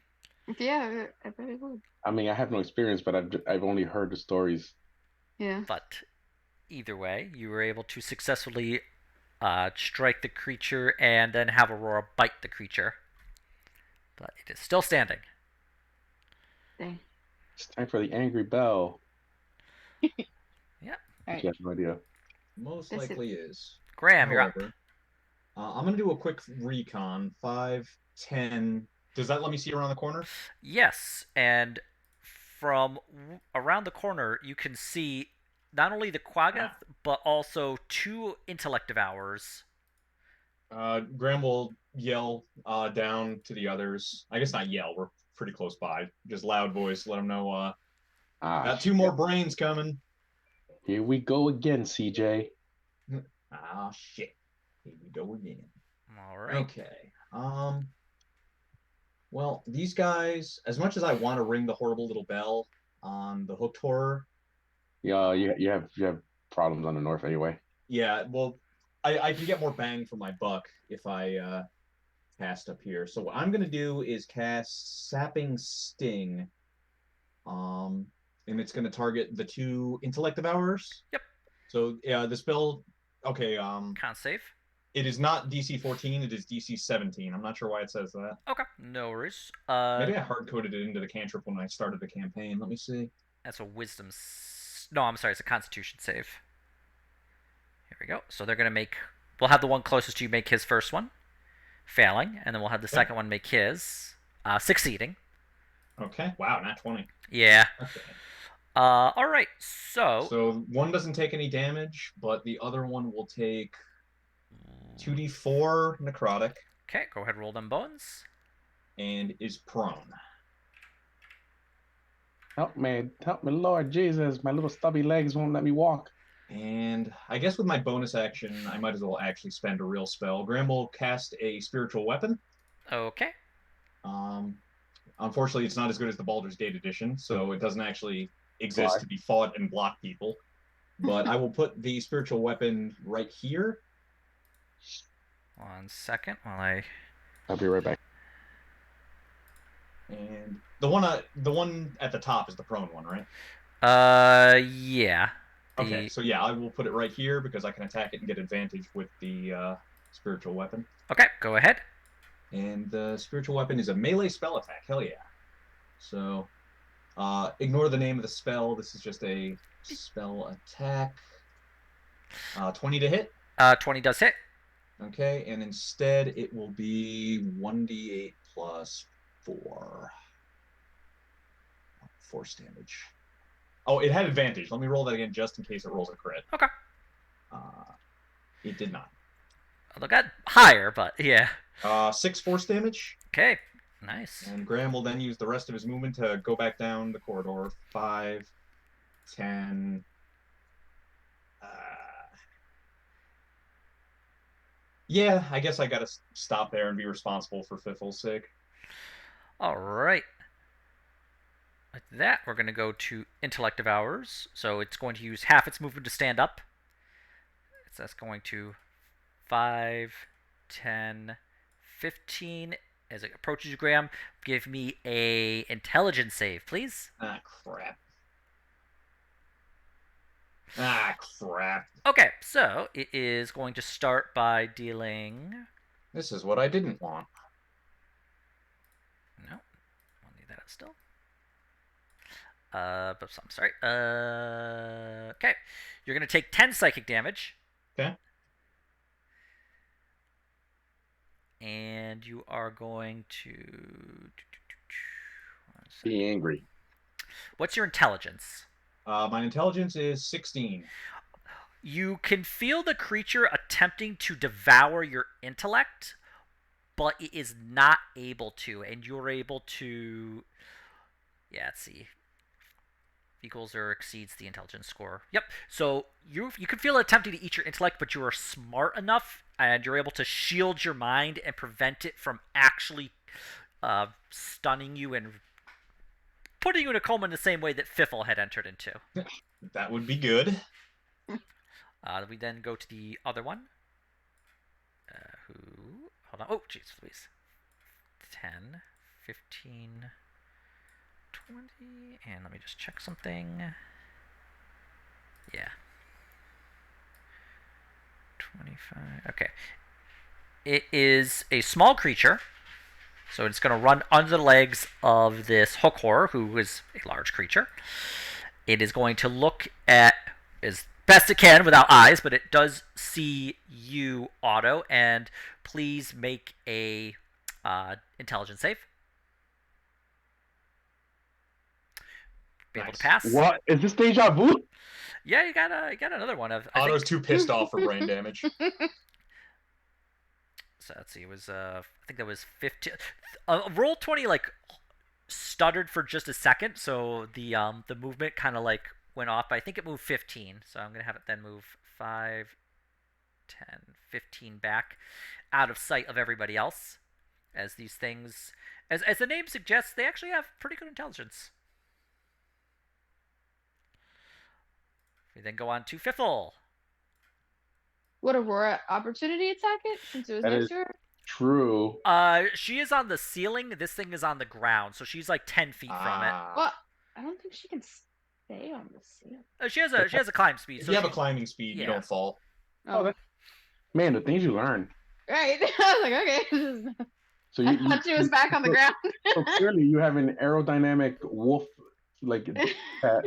Yeah, I bet it would. I mean, I have no experience, but I've only heard the stories. Yeah. But either way, you were able to successfully strike the creature and then have Aurora bite the creature. But it is still standing. Dang. It's time for the angry bell. Yeah. All right. You have no idea. Most likely is. Graham, you're up. I'm going to do a quick recon. 5, 10. Does that let me see around the corner? Yes, and from around the corner, you can see not only the Quaggoth, but also 2 intellect devourers. Graham will yell down to the others. I guess not yell. We're pretty close by. Just loud voice. Let them know. Got 2 more brains coming. Here we go again, CJ. Ah, shit. Here we go again. All right. Okay. Well, these guys, as much as I want to ring the horrible little bell on the hooked horror. Yeah, you have problems on the north anyway. Yeah, well, I can get more bang for my buck if I cast up here. So what I'm gonna do is cast Sapping Sting. And it's gonna target the 2 intellect devourers. Yep. So yeah, the spell. Okay. Can't save. It is not DC 14. It is DC 17. I'm not sure why it says that. Okay, no worries. Maybe I hard coded it into the cantrip when I started the campaign. Let me see. That's a wisdom. No, I'm sorry. It's a Constitution save. Here we go. So they're gonna make. We'll have the one closest to you make his first one, failing, and then we'll have the second one make his, succeeding. Okay. Wow, not 20. Yeah. Okay. All right. So So one doesn't take any damage, but the other one will take 2d4 necrotic okay, go ahead, roll them bones. and is prone. Help me, Lord Jesus! My little stubby legs won't let me walk. And I guess with my bonus action, I might as well actually spend a real spell. Graham will cast a spiritual weapon. Okay. Um, Unfortunately, it's not as good as the Baldur's Gate edition, so it doesn't actually exist Fly. to be fought and block people. But I will put the spiritual weapon right here. 1 second while I'll be right back. And the one at the top is the prone one, right? Yeah. Okay, so yeah, I will put it right here because I can attack it and get advantage with the spiritual weapon. Okay, go ahead. And the spiritual weapon is a melee spell attack. Hell yeah. So ignore the name of the spell. This is just a spell attack. 20 to hit. 20 does hit. Okay, and instead it will be 1d8 plus 4. Force damage. Oh, it had advantage. Let me roll that again just in case it rolls a crit. Okay. It did not. Although got higher, but yeah. 6 force damage. Okay, nice. And Graham will then use the rest of his movement to go back down the corridor. 5, 10. Yeah, I guess I gotta stop there and be responsible for Fiffle's sake. All right. Like that, we're going to go to Intellect Devours. So it's going to use half its movement to stand up. So that's going to 5, 10, 15. As it approaches you, Graham, give me a intelligence save, please. Ah, crap. Ah, crap. Okay, so it is going to start by dealing... This is what I didn't want. No, I'll need that still. But I'm sorry. Okay, you're going to take 10 psychic damage. Okay. And you are going to... Be angry. What's your intelligence? My intelligence is 16. You can feel the creature attempting to devour your intellect, but it is not able to, and you're able to... Yeah, let's see. Equals or exceeds the intelligence score. Yep. So you can feel it attempting to eat your intellect, but you are smart enough, and you're able to shield your mind and prevent it from actually stunning you and putting you in a coma in the same way that Fiffle had entered into. That would be good. We then go to the other one. Who... Hold on. Oh, jeez, please. 10, 15, 20, and let me just check something. Yeah. 25. Okay. It is a small creature, so it's going to run under the legs of this hook horror, who is a large creature. It is going to look at as best it can without eyes, but it does see you, Otto, and please make a intelligence save. Be able to pass. What is this deja vu? Yeah, you got another one of. Otto's too pissed off for brain damage. So let's see. It was I think that was 15. Roll 20 like stuttered for just a second, so the movement kind of like went off. But I think it moved 15, so I'm gonna have it then move 5, 10, 15 back, out of sight of everybody else. As these things, as the name suggests, they actually have pretty good intelligence. We then go on to Fiffle. Would Aurora opportunity attack it since it was That next is- to her? True. She is on the ceiling. This thing is on the ground, so she's like 10 feet from it. Well, I don't think she can stay on the ceiling. She has a climb speed. If So you have a she- climbing speed, yeah. you don't fall. Oh, that's- Man, the things you learn. Right. I was like, okay. So I thought she was back on the ground. So clearly, you have an aerodynamic wolf like cat.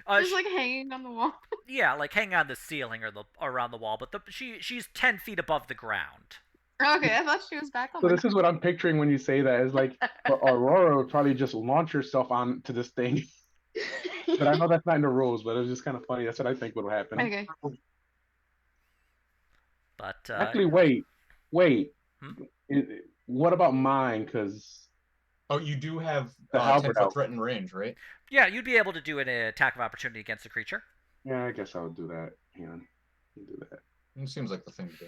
Just like hanging on the wall. yeah, like hanging on the ceiling or around the wall, but she's 10 feet above the ground. Okay, I thought she was back on So the this is what I'm picturing when you say that. It's like Aurora would probably just launch herself onto this thing. But I know that's not in the rules, but it was just kind of funny. That's what I think would happen. Okay. But Actually, wait. Hmm? What about mine? Because Oh, you do have the halberd 10-foot out. threatened range, right? yeah, you'd be able to do an attack of opportunity against the creature. Yeah, I guess I would do that. Hang on. I'll do that. It seems like the thing to do.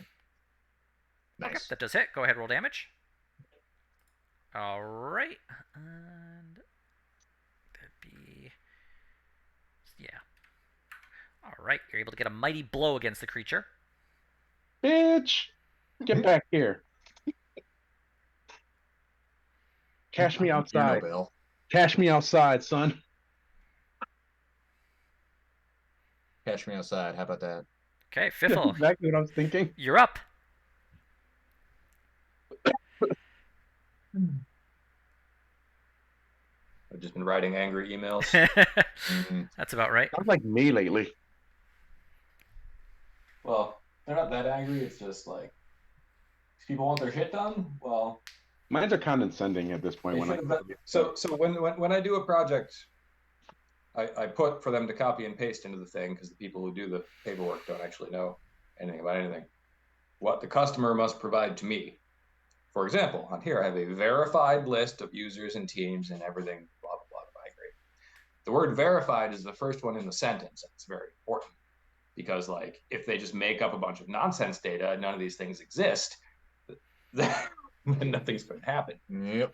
Okay, Nice. that does hit. Go ahead, roll damage. All right, and that'd be yeah. All right, you're able to get a mighty blow against the creature. Bitch! Get back here. Cash me You know, outside. Bill. Cash me outside, son. Catch me outside. How about that? Okay, That's Fiffle, exactly what I was thinking. you're up. I've just been writing angry emails. That's about right. Sounds like me lately. Well, they're not that angry. It's just like people want their shit done. Well, Mines are condescending at this point. they When I should have so when I do a project, I put for them to copy and paste into the thing because the people who do the paperwork don't actually know anything about anything. What the customer must provide to me. For example, on here I have a verified list of users and teams and everything, blah, blah, blah, to migrate. The word verified is the first one in the sentence, and it's very important because, like, if they just make up a bunch of nonsense data and none of these things exist, then nothing's going to happen. Yep.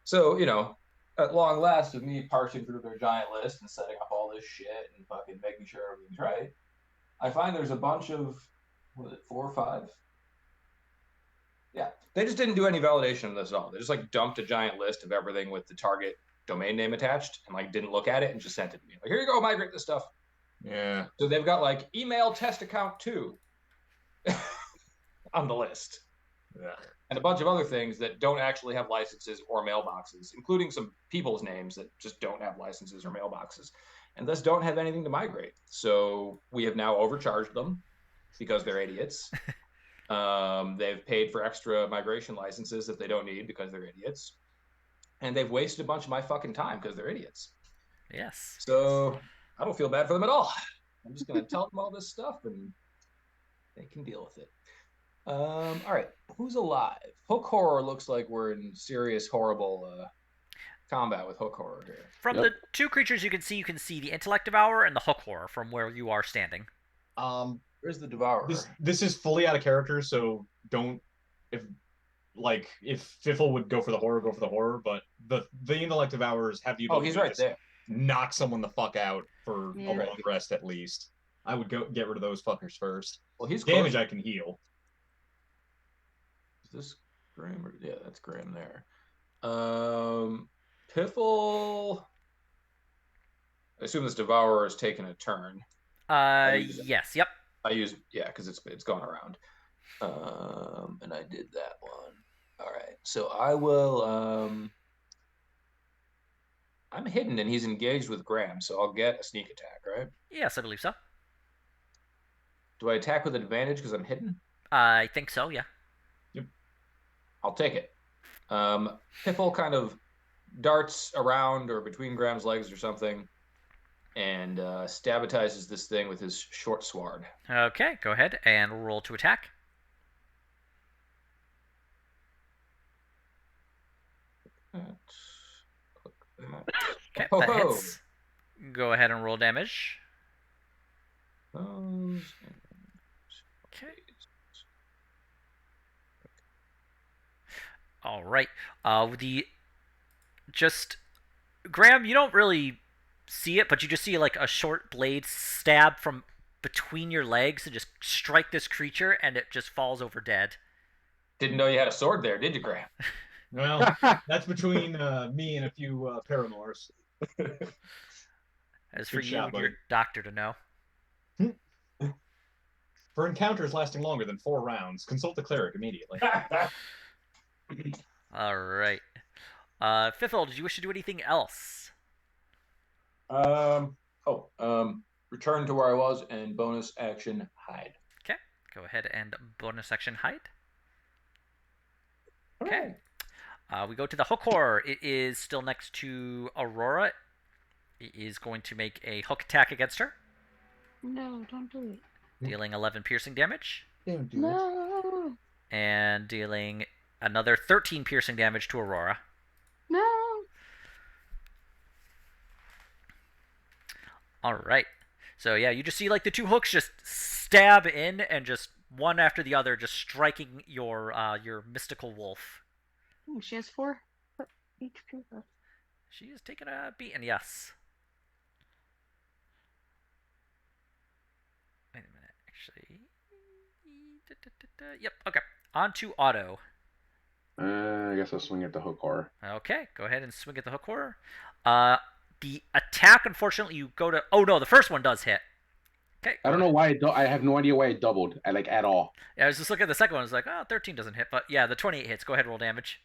So, at long last, of me parsing through their giant list and setting up all this shit and fucking making sure everything's right, I find there's a bunch of, 4 or 5? Yeah, they just didn't do any validation of this at all. They just like dumped a giant list of everything with the target domain name attached and like didn't look at it and just sent it to me. Like, here you go, migrate this stuff. Yeah. So they've got like email test account 2 on the list. Yeah. And a bunch of other things that don't actually have licenses or mailboxes, including some people's names that just don't have licenses or mailboxes, and thus don't have anything to migrate. So we have now overcharged them because they're idiots. They've paid for extra migration licenses that they don't need because they're idiots. And they've wasted a bunch of my fucking time because they're idiots. Yes. So I don't feel bad for them at all. I'm just going to tell them all this stuff and they can deal with it. All right. Who's alive? Hook Horror looks like we're in serious, horrible combat with Hook Horror here. From the two creatures you can see the Intellect Devourer and the Hook Horror from where you are standing. Where's the Devourer? This is fully out of character, so don't if Fiffle would go for the horror, but the Intellect Devourers have the ability he's right to there. knock someone the fuck out for Yeah. a long rest at least. I would get rid of those fuckers first. Well, he's Damage close. I can heal. Is this Graham? Yeah, that's Graham there. Piffle. I assume this Devourer has taken a turn. Yes, yep. Because it's gone around. And I did that one. All right, so I will. I'm hidden and he's engaged with Graham, so I'll get a sneak attack, right? Yes, I believe so. Do I attack with advantage because I'm hidden? I think so, yeah. Yep. I'll take it. Piffle kind of darts around or between Graham's legs or something and stabbatizes this thing with his short sword. Okay, go ahead and roll to attack. Okay, that hits. Go ahead and roll damage. Okay. All right. Graham, you don't really see it, but you just see like a short blade stab from between your legs and just strike this creature, and it just falls over dead. Didn't know you had a sword there, did you, Graham? Well, that's between me and a few paramours. As for Good you shot, and buddy. your doctor to know. For encounters lasting longer than 4 rounds, consult the cleric immediately. All right. Fiffle, did you wish to do anything else? Return to where I was and bonus action hide. Okay. Go ahead and bonus action hide. Okay. We go to the hook horror. It is still next to Aurora. It is going to make a hook attack against her, No, don't do it. dealing 11 piercing damage, Don't do it. No, and dealing another 13 piercing damage to Aurora. no. All right. So yeah, you just see like the two hooks just stab in and just one after the other, just striking your mystical wolf. Ooh, she has 4 HP left. She is taking a beating. Yes. Wait a minute. Actually. Yep. Okay. On to Otto. I guess I'll swing at the hook horror. Okay. Go ahead and swing at the hook horror. The attack, unfortunately, you go to. Oh no, the first one does hit. Okay. I don't know why I have no idea why it doubled. At all. Yeah, I was just looking at the second one. I was like, oh, 13 doesn't hit, but yeah, the 28 hits. Go ahead, roll damage.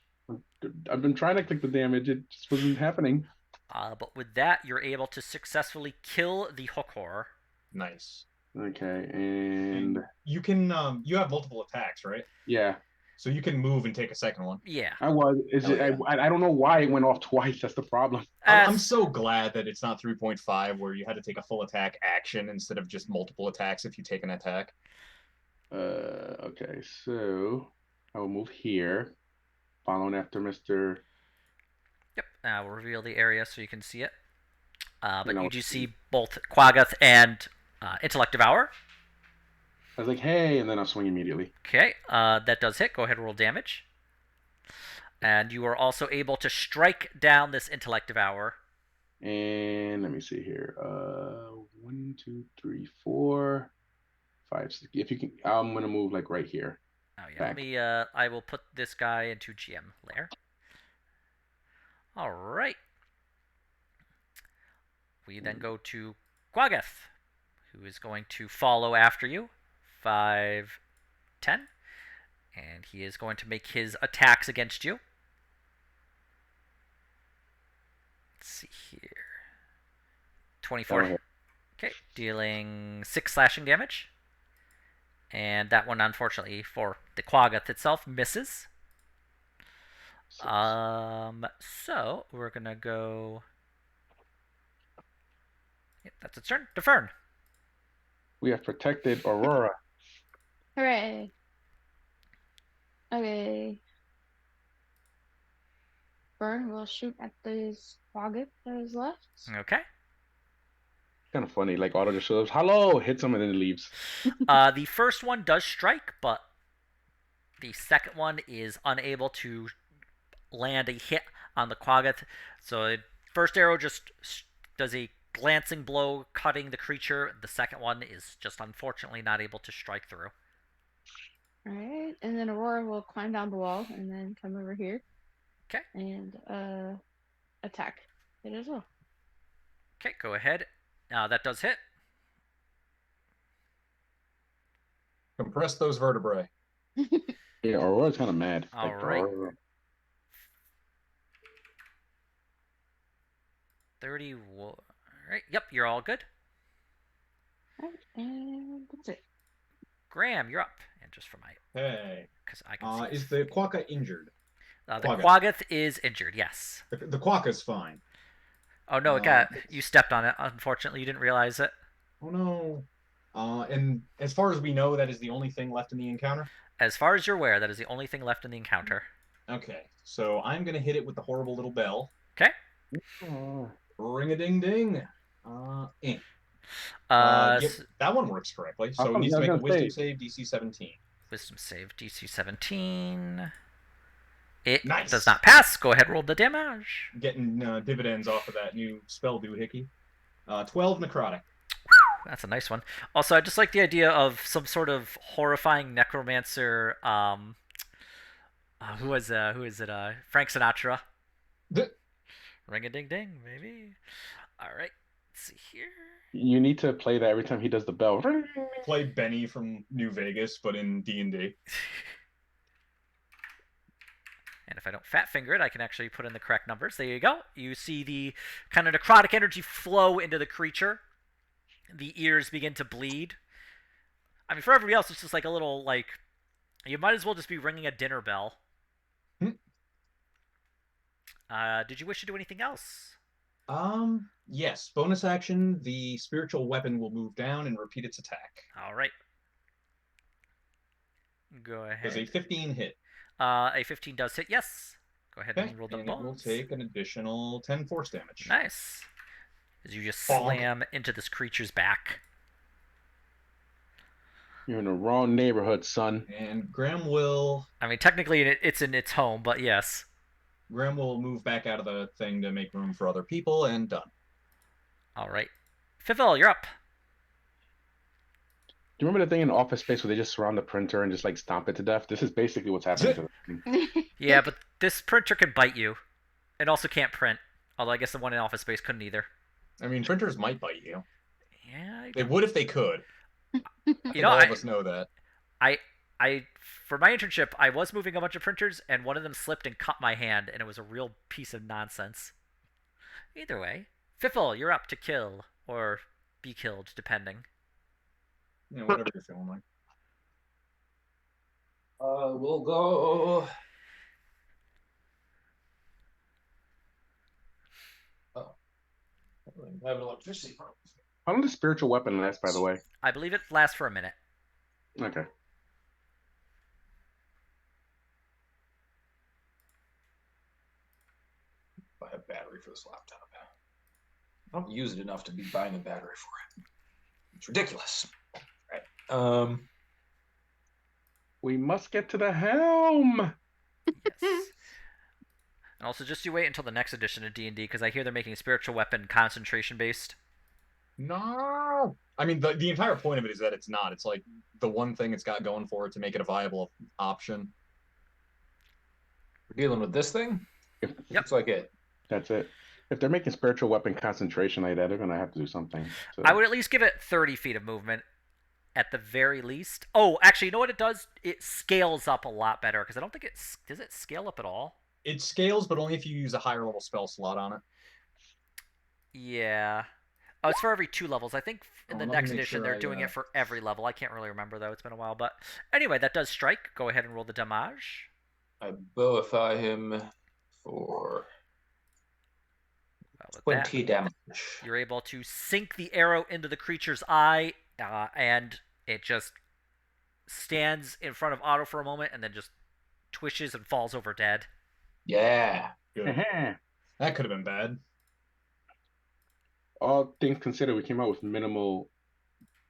I've been trying to click the damage. It just wasn't happening. But with that, you're able to successfully kill the hook horror. Nice. Okay, and you can you have multiple attacks, right? yeah, So you can move and take a second one. Yeah. I was. Is Hell it? yeah. I don't know why it went off twice. That's the problem. I'm so glad that it's not 3.5 where you had to take a full attack action instead of just multiple attacks if you take an attack. Okay, so I will move here, following after Mr. Yep. We'll reveal the area so you can see it. But And I you will do see. see both Quaggoth and Intellect Devour. I was like, hey, and then I'll swing immediately. Okay. That does hit. Go ahead and roll damage. And you are also able to strike down this Intellect Devour. And let me see here. 1, 2, 3, 4, 5, 6. If you can, I'm gonna move like right here. Oh yeah. Back. Let me. I will put this guy into GM layer. All right. We then go to Quaggoth, who is going to follow after you. 5, 10. And he is going to make his attacks against you. Let's see here. 24. Oh, Okay, dealing 6 slashing damage. And that one, unfortunately, for the Quaggoth itself, misses. 6. So we're gonna go. Yep, that's its turn. To Fern. We have protected Aurora. Hooray. Okay. Burn will shoot at this Quaggoth that is left. Okay. Kind of funny. Like Auto just shows up, hello, hits him, and then it leaves. The first one does strike, but the second one is unable to land a hit on the Quaggoth. So the first arrow just does a glancing blow, cutting the creature. The second one is just unfortunately not able to strike through. Alright, and then Aurora will climb down the wall and then come over here. Okay. And attack it as well. Okay, go ahead. That does hit. Compress those vertebrae. Yeah, Aurora's kind of mad. All right. Aurora. 30. All right. Yep, you're all good. Alright, and that's it. Graham, you're up. And just for my, Hey. because I can see. Is the Quokka injured? The Quaggoth. Quaggoth is injured. Yes. The Quokka's fine. Oh no, it got you stepped on it. Unfortunately, you didn't realize it. Oh no. And as far as we know, that is the only thing left in the encounter? As far as you're aware, that is the only thing left in the encounter. Okay. So I'm going to hit it with the horrible little bell. Okay. Ring-a-ding-ding. Uh, Yep, that one works correctly. So How it come needs to you're make a gonna wisdom say- save DC 17. Wisdom save DC 17. It Nice. does not pass. Go ahead, roll the damage. Getting dividends off of that new spell doohickey. 12 necrotic. That's a nice one. Also, I just like the idea of some sort of horrifying necromancer. Who is it? Frank Sinatra. Ring a ding ding, maybe. All right. Let's see here. You need to play that every time he does the bell. Play Benny from New Vegas, but in D&D. And if I don't fat finger it, I can actually put in the correct numbers. There you go. You see the kind of necrotic energy flow into the creature. The ears begin to bleed. I mean, for everybody else, it's just like a little, like, you might as well just be ringing a dinner bell. Hmm. Did you wish to do anything else? Yes. Bonus action. The spiritual weapon will move down and repeat its attack. All right. Go Does a ahead. 15 hit? A 15 does hit. Yes. Go ahead Okay, and roll the and it will bones. take an additional 10 force damage. Nice. As you just Bonk. slam into this creature's back. You're in the wrong neighborhood, son. And Graham will I mean, technically it's in its home, but yes. move back out of the thing to make room for other people, and done. All right. Fivil, you're up. Do you remember the thing in Office Space where they just surround the printer and just like stomp it to death? This is basically what's happening to the thing. Yeah, but this printer can bite you. It also can't print. Although I guess the one in Office Space couldn't either. I mean, printers might bite you. Yeah, They would if they could. you know, all of us know that. I for my internship, I was moving a bunch of printers, and one of them slipped and cut my hand, and it was a real piece of nonsense. Either way, Fiffle, you're up to kill or be killed, depending. Whatever you're feeling like. We'll go. Oh, I have an electricity problem. How long does spiritual weapon last, by the way? I believe it lasts for a minute. Okay. Buy a battery for this laptop. I don't use it enough to be buying a battery for it. It's ridiculous. Right. We must get to the helm. Yes. And also, just you wait until the next edition of D&D, because I hear they're making spiritual weapon concentration based. No. I mean, the entire point of it is that it's not. It's like the one thing it's got going for it to make it a viable option. We're dealing with this thing? Yep. Looks like it. That's it. If they're making spiritual weapon concentration like that, they're gonna have to do something. So. I would at least give it 30 feet of movement, at the very least. Oh, actually, you know what it does? It scales up a lot better, because I don't think does it scale up at all? It scales, but only if you use a higher level spell slot on it. Yeah. Oh, it's for every 2 levels. I think in the let me next make edition sure they're I, doing it for every level. I can't really remember, though. It's been a while. But anyway, that does strike. Go ahead and roll the damage. I bowify him for With 20 that, damage. you're able to sink the arrow into the creature's eye, and it just stands in front of Otto for a moment and then just twitches and falls over dead. Yeah. Good. That could have been bad. All things considered, we came out with minimal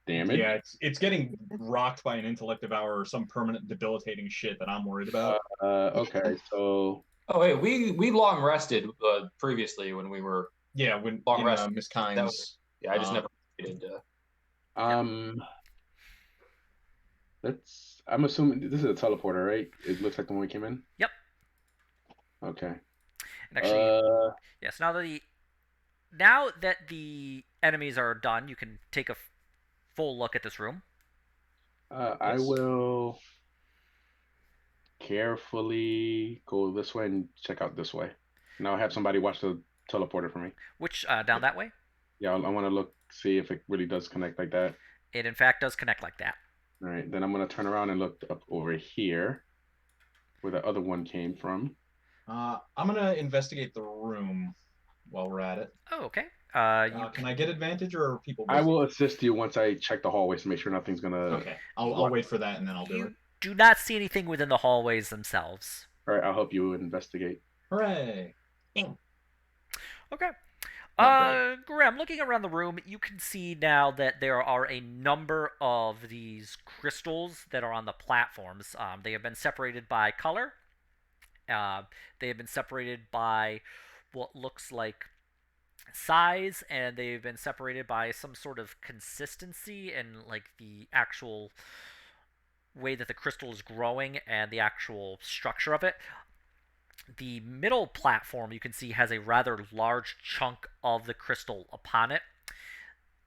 damage. Yeah, it's getting rocked by an intellect devourer or some permanent debilitating shit that I'm worried about. Okay, so. Oh wait, we long rested previously when we were when long in rest. Miss Kynes. I just never did. I'm assuming this is a teleporter, right? It looks like the one we came in. Yep. Okay. And actually, yes. Now that the enemies are done, you can take a full look at this room. I will carefully go this way and check out this way. And I'll have somebody watch the teleporter for me. Which, down that way? Yeah, I want to look, see if it really does connect like that. It, in fact, does connect like that. All right, then I'm going to turn around and look up over here where the other one came from. I'm going to investigate the room while we're at it. Oh, okay. Can I get advantage, or are people busy? I will assist you once I check the hallways to make sure nothing's going to... Okay, I'll wait for that, and then I'll do it. Do not see anything within the hallways themselves. All right, I'll help you investigate. Hooray! Okay. Graham, looking around the room, you can see now that there are a number of these crystals that are on the platforms. They have been separated by color. They have been separated by what looks like size, and they've been separated by some sort of consistency and like the actual way that the crystal is growing and the actual structure of it. The middle platform, you can see, has a rather large chunk of the crystal upon it.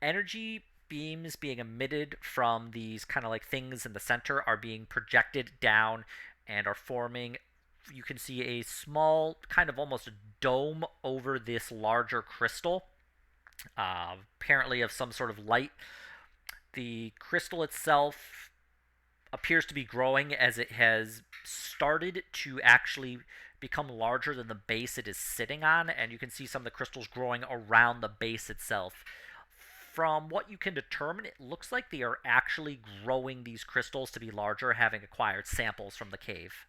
Energy beams being emitted from these kind of like things in the center are being projected down and are forming, you can see, a small kind of almost dome over this larger crystal, apparently of some sort of light. The crystal itself appears to be growing as it has started to actually become larger than the base it is sitting on, and you can see some of the crystals growing around the base itself. From what you can determine, it looks like they are actually growing these crystals to be larger, having acquired samples from the cave.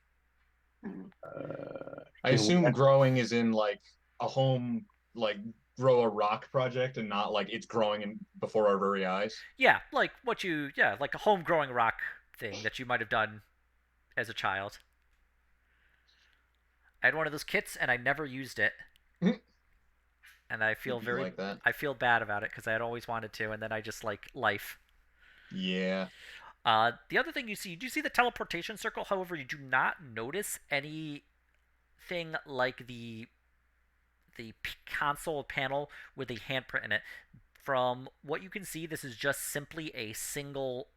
I Can we? assume growing is in like a home, like grow a rock project, and not like it's growing in before our very eyes. Yeah, like a home growing rock thing that you might have done as a child. I had one of those kits and I never used it, and It'd be like that. I feel bad about it because I had always wanted to, and then I just like life. Yeah. The other thing you do see the teleportation circle. However, you do not notice anything like the console panel with a handprint in it. From what you can see, this is just simply a single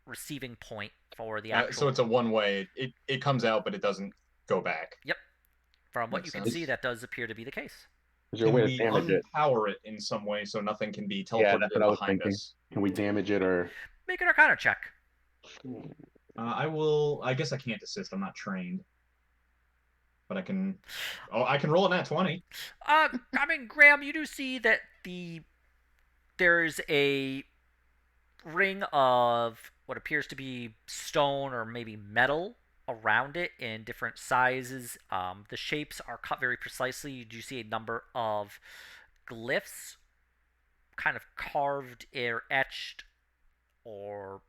receiving point for the So actual. it's a one way. It comes out, but it doesn't go back. Yep. From what you Makes can sense. see, that does appear to be the case. Is there a Can way to we damage it? unpower it in some way so nothing can be Yeah, teleported that's what in I was behind thinking. us? Can we damage it or? Make an Arcana check. I will. I guess I can't assist. I'm not trained, but I can. Oh, I can roll a nat 20. I mean, Graham, you do see that there's a ring of what appears to be stone or maybe metal around it in different sizes. The shapes are cut very precisely. You do see a number of glyphs, kind of carved or etched or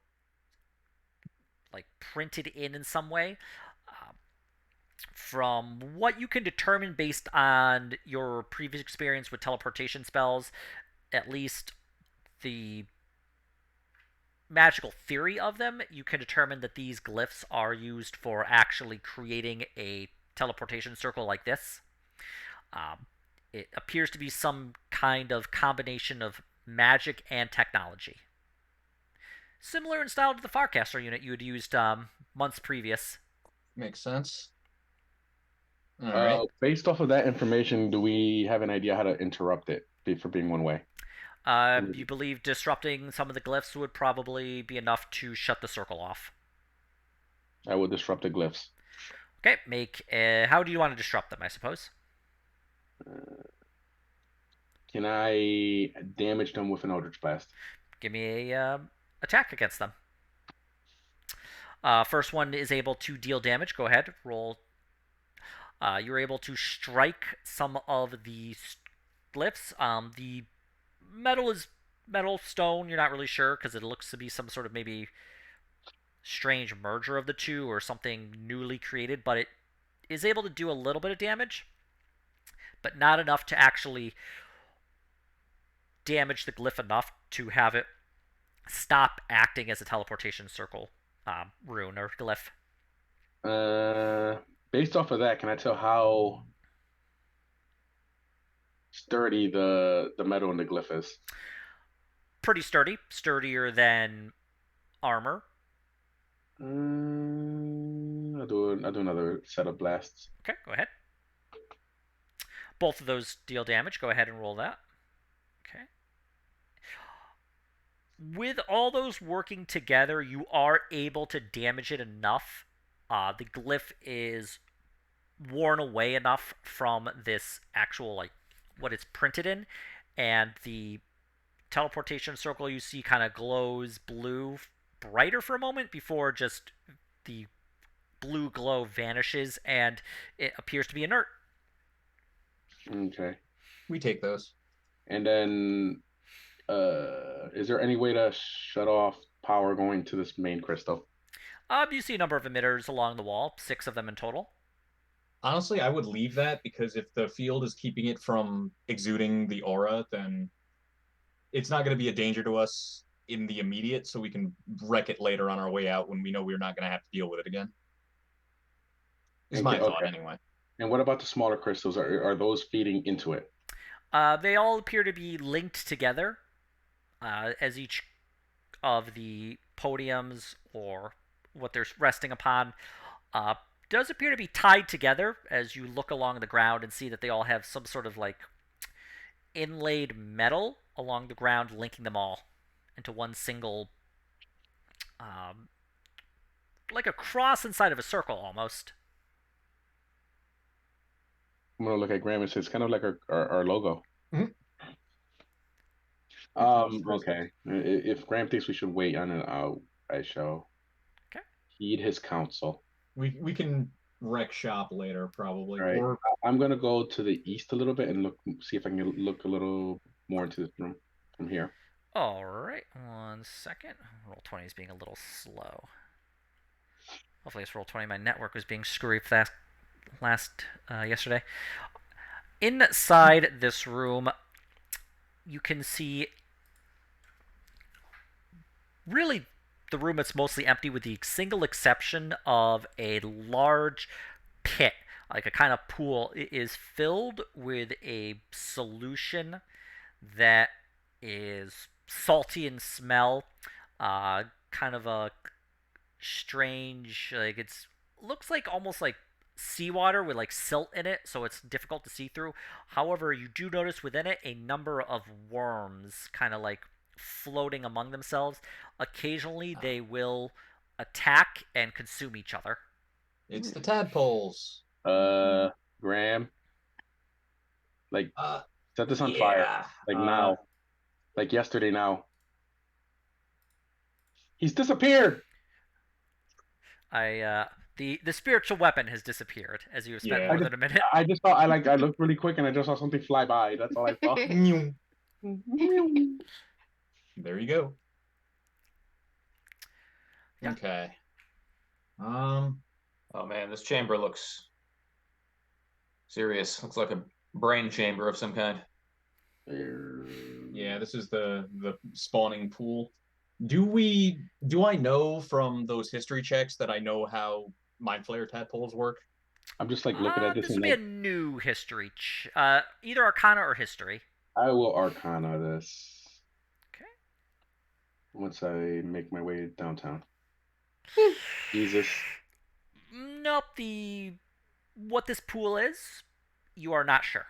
like printed in some way. From what you can determine based on your previous experience with teleportation spells, at least the magical theory of them, you can determine that these glyphs are used for actually creating a teleportation circle like this. Um, it appears to be some kind of combination of magic and technology. Similar in style to the Farcaster unit you had used months previous. Makes sense. All right. Based off of that information, do we have an idea how to interrupt it for being one way? You believe disrupting some of the glyphs would probably be enough to shut the circle off. I will disrupt the glyphs. Okay, how do you want to disrupt them, I suppose? Can I damage them with an Eldritch Blast? Give me a attack against them. First one is able to deal damage. Go ahead, roll. You're able to strike some of the glyphs. The metal is metal, stone. You're not really sure because it looks to be some sort of maybe strange merger of the two or something newly created, but it is able to do a little bit of damage, but not enough to actually damage the glyph enough to have it stop acting as a teleportation circle rune or glyph. Based off of that, can I tell how sturdy the metal in the glyph is? Pretty sturdy, sturdier than armor. I'll do another set of blasts. Okay, go ahead. Both of those deal damage. Go ahead and roll that. Okay. With all those working together, you are able to damage it enough. The glyph is worn away enough from this actual, like, what it's printed in, and the teleportation circle you see kind of glows blue brighter for a moment before just the blue glow vanishes and it appears to be inert. Okay. We take those. And then, is there any way to shut off power going to this main crystal? You see a number of emitters along the wall, 6 of them in total. Honestly, I would leave that because if the field is keeping it from exuding the aura, then it's not going to be a danger to us in the immediate, so we can wreck it later on our way out when we know we're not going to have to deal with it again. Is my thought Okay. anyway. And what about the smaller crystals? Are those feeding into it? They all appear to be linked together, as each of the podiums or what they're resting upon does appear to be tied together as you look along the ground and see that they all have some sort of like inlaid metal along the ground linking them all into one single, like a cross inside of a circle almost. I'm gonna look at Graham and say it's kind of like our logo. Mhm. Cross Okay. If Graham thinks we should wait on it, I shall Okay. heed his counsel. We can wreck shop later probably, All right. or I'm gonna go to the east a little bit and see if I can look a little more into this room from here. All right. 1 second. Roll 20 is being a little slow. Hopefully, it's roll 20. My network was being screwy yesterday. Inside this room, you can see really the room that's mostly empty, with the single exception of a large pit, like a kind of pool. It is filled with a solution that is salty in smell, kind of a strange, like it's looks like almost like seawater with like silt in it, so it's difficult to see through. However, you do notice within it a number of worms kind of like floating among themselves. Occasionally they will attack and consume each other. it's the tadpoles. Graham, like set this on Yeah. fire, like now, like yesterday. Now he's disappeared. The spiritual weapon has disappeared as you have spent Yeah. more than a minute. I just saw. I looked really quick and I just saw something fly by. That's all I saw. There you go. Yeah. Okay. Oh man, this chamber looks serious. Looks like a brain chamber of some kind. Yeah, this is the spawning pool. Do I know from those history checks that I know how mind flayer tadpoles work? I'm just like looking at this This and will be a like, new history, either Arcana or History. I will Arcana this. Okay. Once I make my way downtown. Jesus. Nope. What this pool is, you are not sure.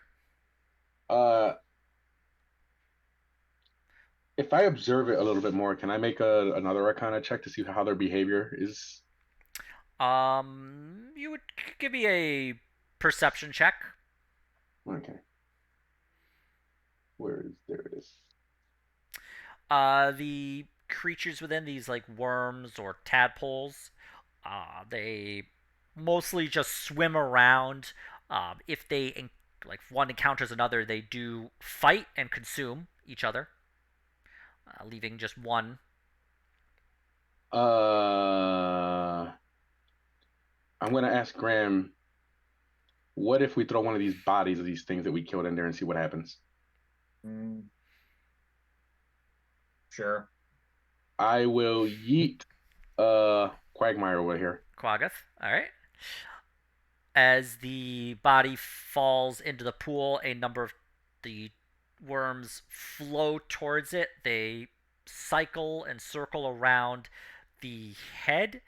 If I observe it a little bit more, can I make another Arcana check to see how their behavior is? You would give me a perception check. Okay. There it is. The creatures within these, like worms or tadpoles, they mostly just swim around. If they like one encounters another, they do fight and consume each other, leaving just one. I'm gonna ask Graham, what if we throw one of these bodies of these things that we killed in there and see what happens? Sure. I will yeet Quagmire over here. Quaggoth. All right. As the body falls into the pool, a number of the worms flow towards it. They cycle and circle around the head,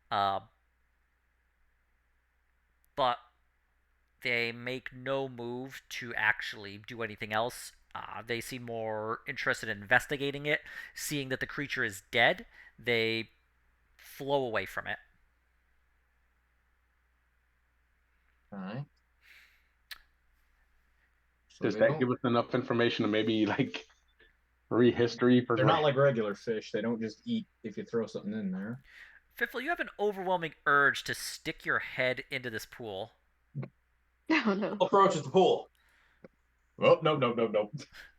but they make no move to actually do anything else. They seem more interested in investigating it. Seeing that the creature is dead, they flow away from it. All right. So Does they that don't- give us enough information to maybe like rehistory for They're not like regular fish. They don't just eat if you throw something in there. Fiffle, you have an overwhelming urge to stick your head into this pool. Oh no. Approaches the pool. Oh, no.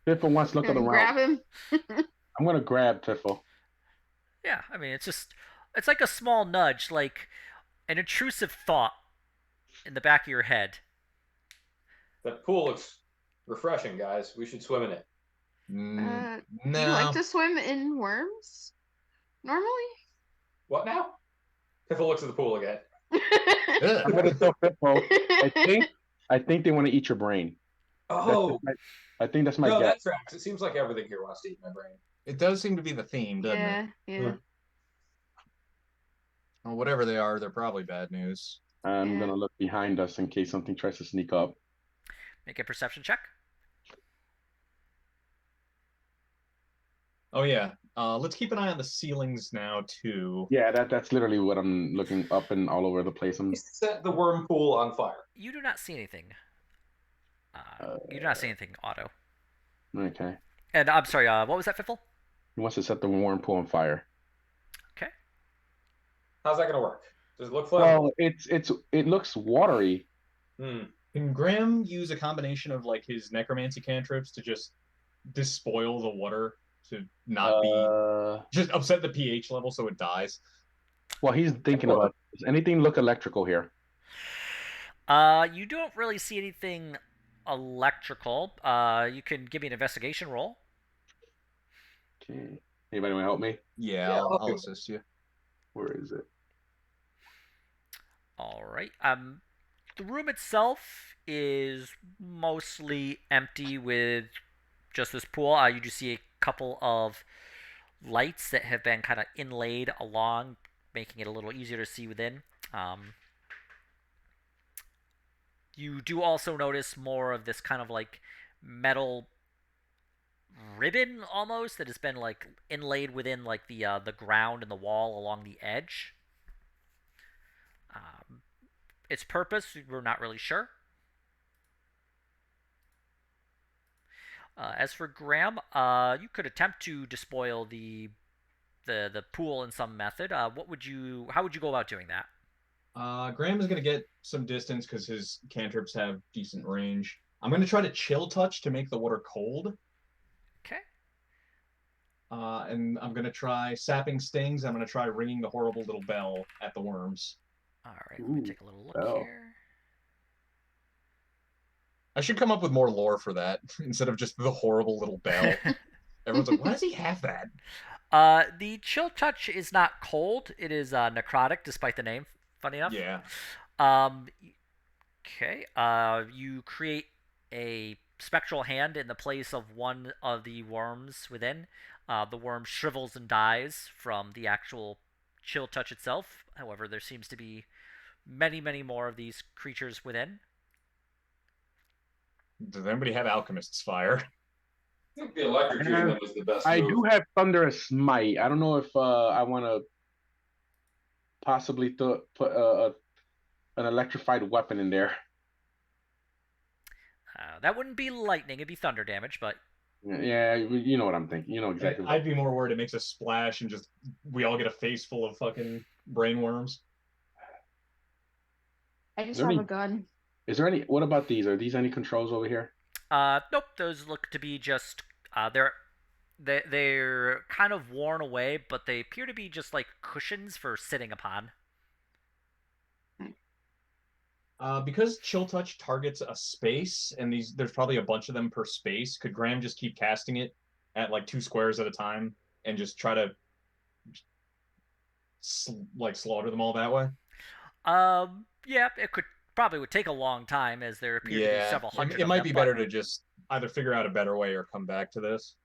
Piffle wants to look Gonna around. grab him. I'm gonna grab Piffle. Yeah, I mean, it's like a small nudge, like an intrusive thought in the back of your head. That pool looks refreshing, guys. We should swim in it. No. Do you like to swim in worms? Normally? What now? Piffle looks at the pool again. I'm gonna tell Piffle. I think they want to eat your brain. Oh, I think that's my no, guess. that tracks. It seems like everything here wants to eat my brain. It does seem to be the theme, doesn't it? Yeah. Well, whatever they are, they're probably bad news. I'm Yeah. gonna look behind us in case something tries to sneak up. Make a perception check. Oh yeah. Let's keep an eye on the ceilings now too. Yeah, that's literally what I'm looking up and all over the place. Set the worm pool on fire. You do not see anything. You do not see anything auto. Okay. And I'm sorry, what was that, Fiffle? He wants to set the warm pool on fire. Okay. How's that gonna work? Does it look flammable? Well, it looks watery. Can Graham use a combination of like his necromancy cantrips to just despoil the water to not be just upset the pH level so it dies? Well, he's thinking about, does anything look electrical here? You don't really see anything electrical. You can give me an investigation roll. Okay. Anybody want to help me? Yeah, Yeah, I'll assist you. Where is it? All right. The room itself is mostly empty with just this pool. You do see a couple of lights that have been kind of inlaid along, making it a little easier to see within. You do also notice more of this kind of like metal ribbon almost that has been like inlaid within like the ground and the wall along the edge. Its purpose, we're not really sure. As for Graham, you could attempt to despoil the pool in some method. What would you? How would you go about doing that? Graham is going to get some distance because his cantrips have decent range. I'm going to try to chill touch to make the water cold. Okay. And I'm going to try sapping stings. I'm going to try ringing the horrible little bell at the worms. All right. Let me take a little look here. I should come up with more lore for that instead of just the horrible little bell. Everyone's like, why does he have that? The chill touch is not cold. It is necrotic, despite the name. Funny enough. Yeah. Okay. You create a spectral hand in the place of one of the worms within. The worm shrivels and dies from the actual chill touch itself. However, there seems to be many, many more of these creatures within. Does anybody have alchemist's fire? I think the electrocuting them was the best I move. do have thunderous smite. I don't know if I want to possibly put an electrified weapon in there. That wouldn't be lightning; it'd be thunder damage. But yeah, you know what I'm thinking. You know exactly. I'd be more worried it makes a splash and just we all get a face full of fucking brainworms. I just have a gun. Is there any? What about these? Are these any controls over here? Nope. Those look to be just they're kind of worn away, but they appear to be just like cushions for sitting upon. Because chill touch targets a space, and there's probably a bunch of them per space. Could Graham just keep casting it at like 2 squares at a time and just try to slaughter them all that way? Yeah, it would take a long time as there appear to be several hundred. It might be better to just either figure out a better way or come back to this.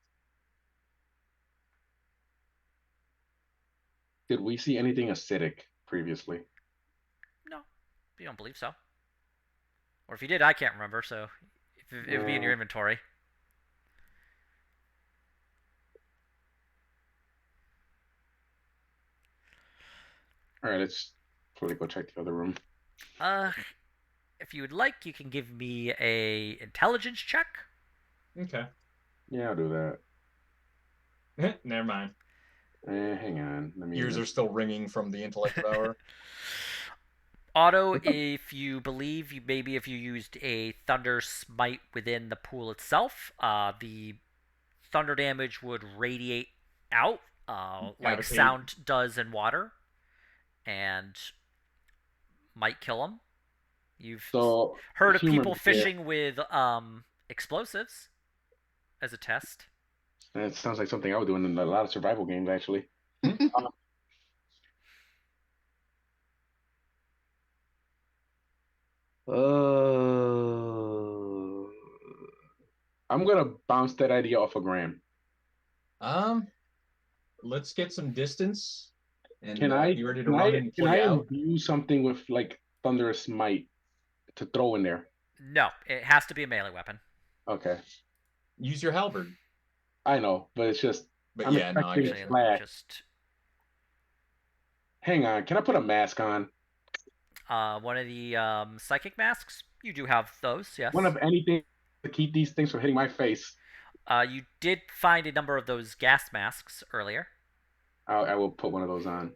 Did we see anything acidic previously? No, you don't believe so. Or if you did, I can't remember. So it would be in your inventory. All right, let's quickly go check the other room. If you would like, you can give me a intelligence check. Okay. Yeah, I'll do that. Never mind. Hang on. Ears are still ringing from the intellect hour. Otto, if you believe, maybe if you used a thunder smite within the pool itself, the thunder damage would radiate out like sound does in water, and might kill them. You've heard of people fishing with explosives as a test. It sounds like something I would do in a lot of survival games, actually. I'm gonna bounce that idea off of Graham. Let's get some distance and be ready to run and play out. Can I do something with like thunderous smite to throw in there? No, it has to be a melee weapon. Okay. Use your halberd. I know, but it's just. But yeah, no, I get it. Just. Hang on, can I put a mask on? One of the psychic masks. You do have those, yes. One of anything to keep these things from hitting my face. You did find a number of those gas masks earlier. I will put one of those on.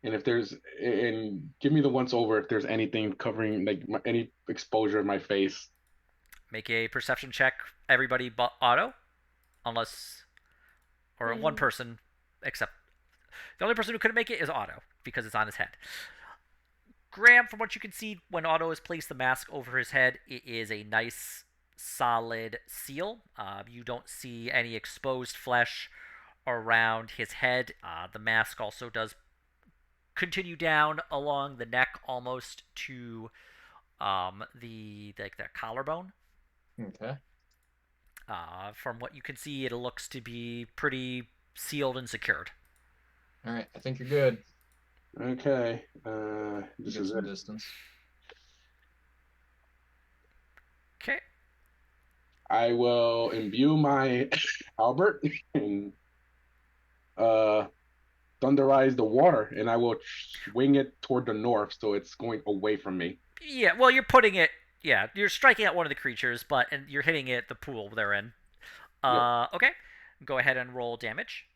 And if there's, and give me the once over if there's anything covering like any exposure of my face. Make a perception check, everybody but Otto, unless or one person except the only person who couldn't make it is Otto because it's on his head. Graham, from what you can see, when Otto has placed the mask over his head, it is a nice, solid seal. You don't see any exposed flesh around his head. The mask also does continue down along the neck almost to the collarbone. Okay. From what you can see, it looks to be pretty sealed and secured. All right. I think you're good. Okay. This Get is some it. distance. Okay. I will imbue my Albert and thunderize the water, and I will swing it toward the north, so it's going away from me. Yeah, well, you're putting it. Yeah, you're striking at one of the creatures, but and you're hitting it the pool they're in. Yep. Okay. Go ahead and roll damage.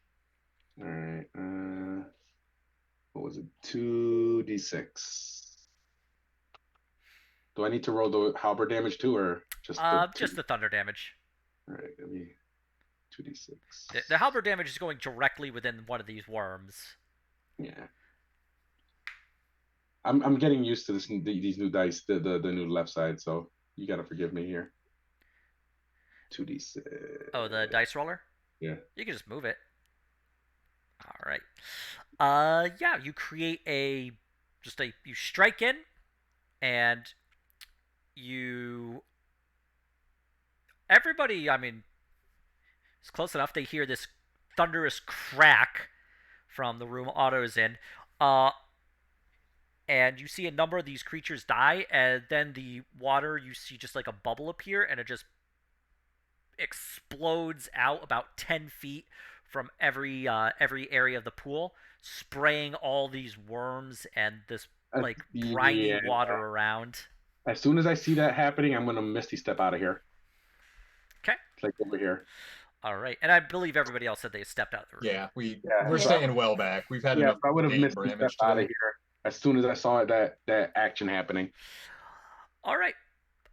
All right. What was it? 2d6. Do I need to roll the halberd damage too, or just the just the thunder damage. All right, let me 2d6. The halberd damage is going directly within one of these worms. Yeah. I'm getting used to these new dice, the new left side, so you gotta forgive me here. 2d6. Oh, the dice roller? Yeah. You can just move it. All right. Yeah, you create you strike in, and everybody, I mean, it's close enough. They hear this thunderous crack from the room Otto's in. And you see a number of these creatures die, and then the water, you see just like a bubble appear, and it just explodes out about 10 feet from every area of the pool, spraying all these worms and this like briny water around. As soon as I see that happening, I'm gonna Misty step out of here. Okay. Like over here. All right, and I believe everybody else said they stepped out the room. Yeah, we're staying well back. We've had enough. I would have missed damage step out of here as soon as I saw that action happening. All right.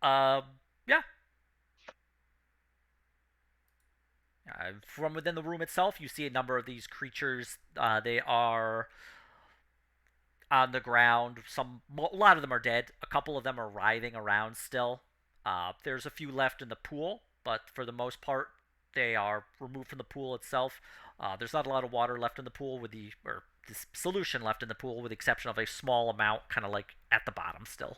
Yeah. From within the room itself, you see a number of these creatures. They are on the ground. A lot of them are dead. A couple of them are writhing around still. There's a few left in the pool, but for the most part, they are removed from the pool itself. There's not a lot of water left in the pool this solution left in the pool, with the exception of a small amount, kind of like at the bottom still.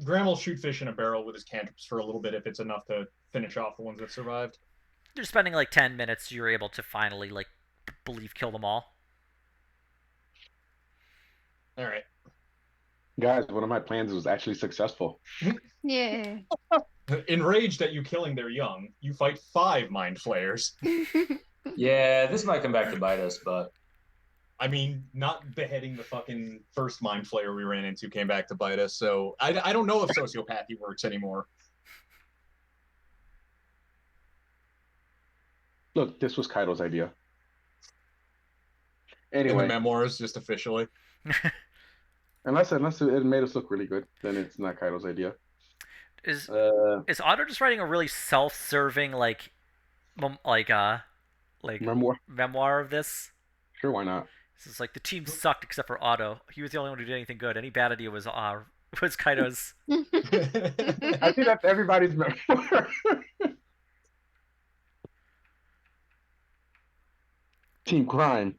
Graham will shoot fish in a barrel with his cantrips for a little bit if it's enough to finish off the ones that survived. You're spending like 10 minutes. You're able to finally kill them all. All right. Guys, one of my plans was actually successful. Yeah. Enraged at you killing their young, you fight 5 mind flayers. Yeah, this might come back to bite us, but I mean, not beheading the fucking first mind flayer we ran into came back to bite us, so I don't know if sociopathy works anymore. Look, this was Kaido's idea. Anyway. In the memoirs, just officially. Unless it made us look really good, then it's not Kaido's idea. Is Otto just writing a really self-serving memoir of this? Sure, why not? This is like the team sucked except for Otto. He was the only one who did anything good. Any bad idea was Kaido's. I think that's everybody's memoir. Team crime.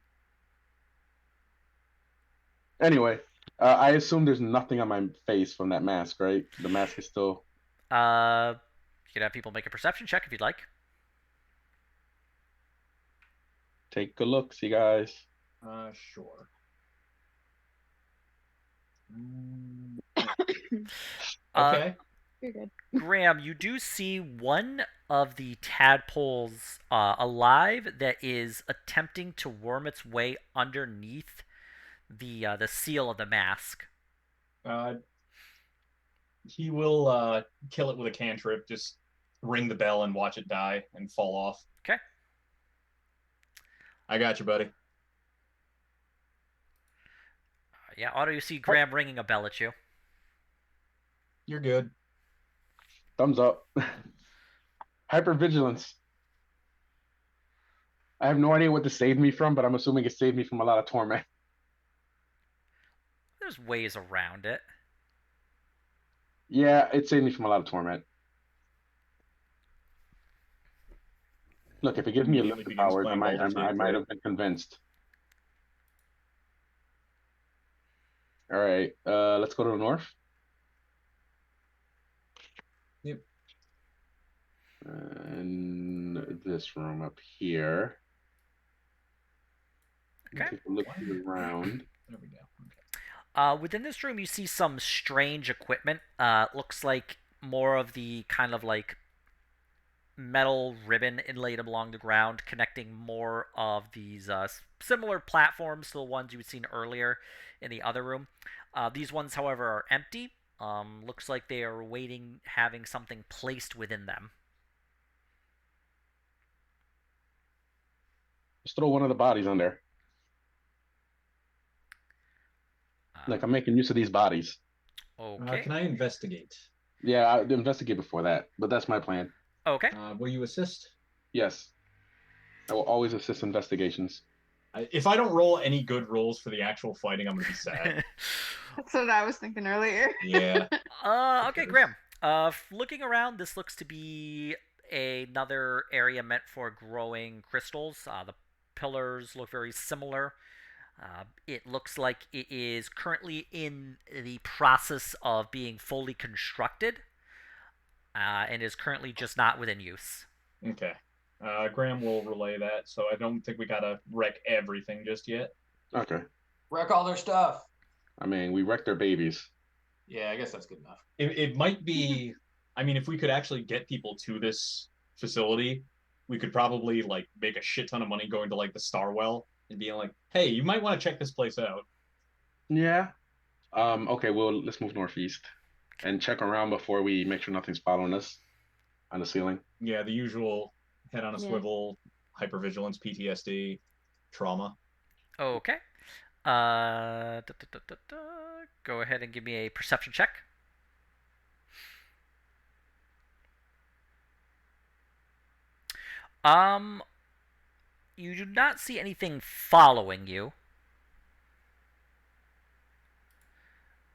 Anyway, I assume there's nothing on my face from that mask, right? The mask is still. You could have people make a perception check if you'd like. Take a look, see guys. Sure. Okay. You're good. Graham, you do see one of the tadpoles alive that is attempting to worm its way underneath the seal of the mask. He will kill it with a cantrip. Just ring the bell and watch it die and fall off. Okay. I got you, buddy. Yeah, Otto, you see Graham ringing a bell at you. You're good. Thumbs up. Hypervigilance. I have no idea what this saved me from, but I'm assuming it saved me from a lot of torment. There's ways around it. Yeah, it saved me from a lot of torment. Look, if it gives me a list of powers, I might have been convinced. All right, let's go to the north. Yep. And this room up here. Okay. Take a look around. There we go. Okay. Within this room, you see some strange equipment. Looks like more of the kind of like metal ribbon inlaid along the ground, connecting more of these similar platforms to the ones you had seen earlier in the other room. These ones, however, are empty. Looks like they are waiting, having something placed within them. Just throw one of the bodies on there. Like, I'm making use of these bodies. Okay. Can I investigate? Yeah, I'll investigate before that, but that's my plan. Okay. Will you assist? Yes. I will always assist investigations. If I don't roll any good rolls for the actual fighting, I'm going to be sad. That's what I was thinking earlier. Yeah. Okay, Graham. Looking around, this looks to be another area meant for growing crystals. The pillars look very similar. It looks like it is currently in the process of being fully constructed, and is currently just not within use. Okay. Graham will relay that, so I don't think we gotta wreck everything just yet. Okay. Wreck all their stuff. I mean, we wrecked their babies. Yeah, I guess that's good enough. It might be. I mean, if we could actually get people to this facility, we could probably like make a shit ton of money going to like the Starwell and being like, "Hey, you might want to check this place out." Yeah. Okay, well, let's move northeast and check around before we make sure nothing's following us on the ceiling. Yeah, the usual head on a Yeah. swivel, hypervigilance, PTSD, trauma. Okay. Go ahead and give me a perception check. You do not see anything following you.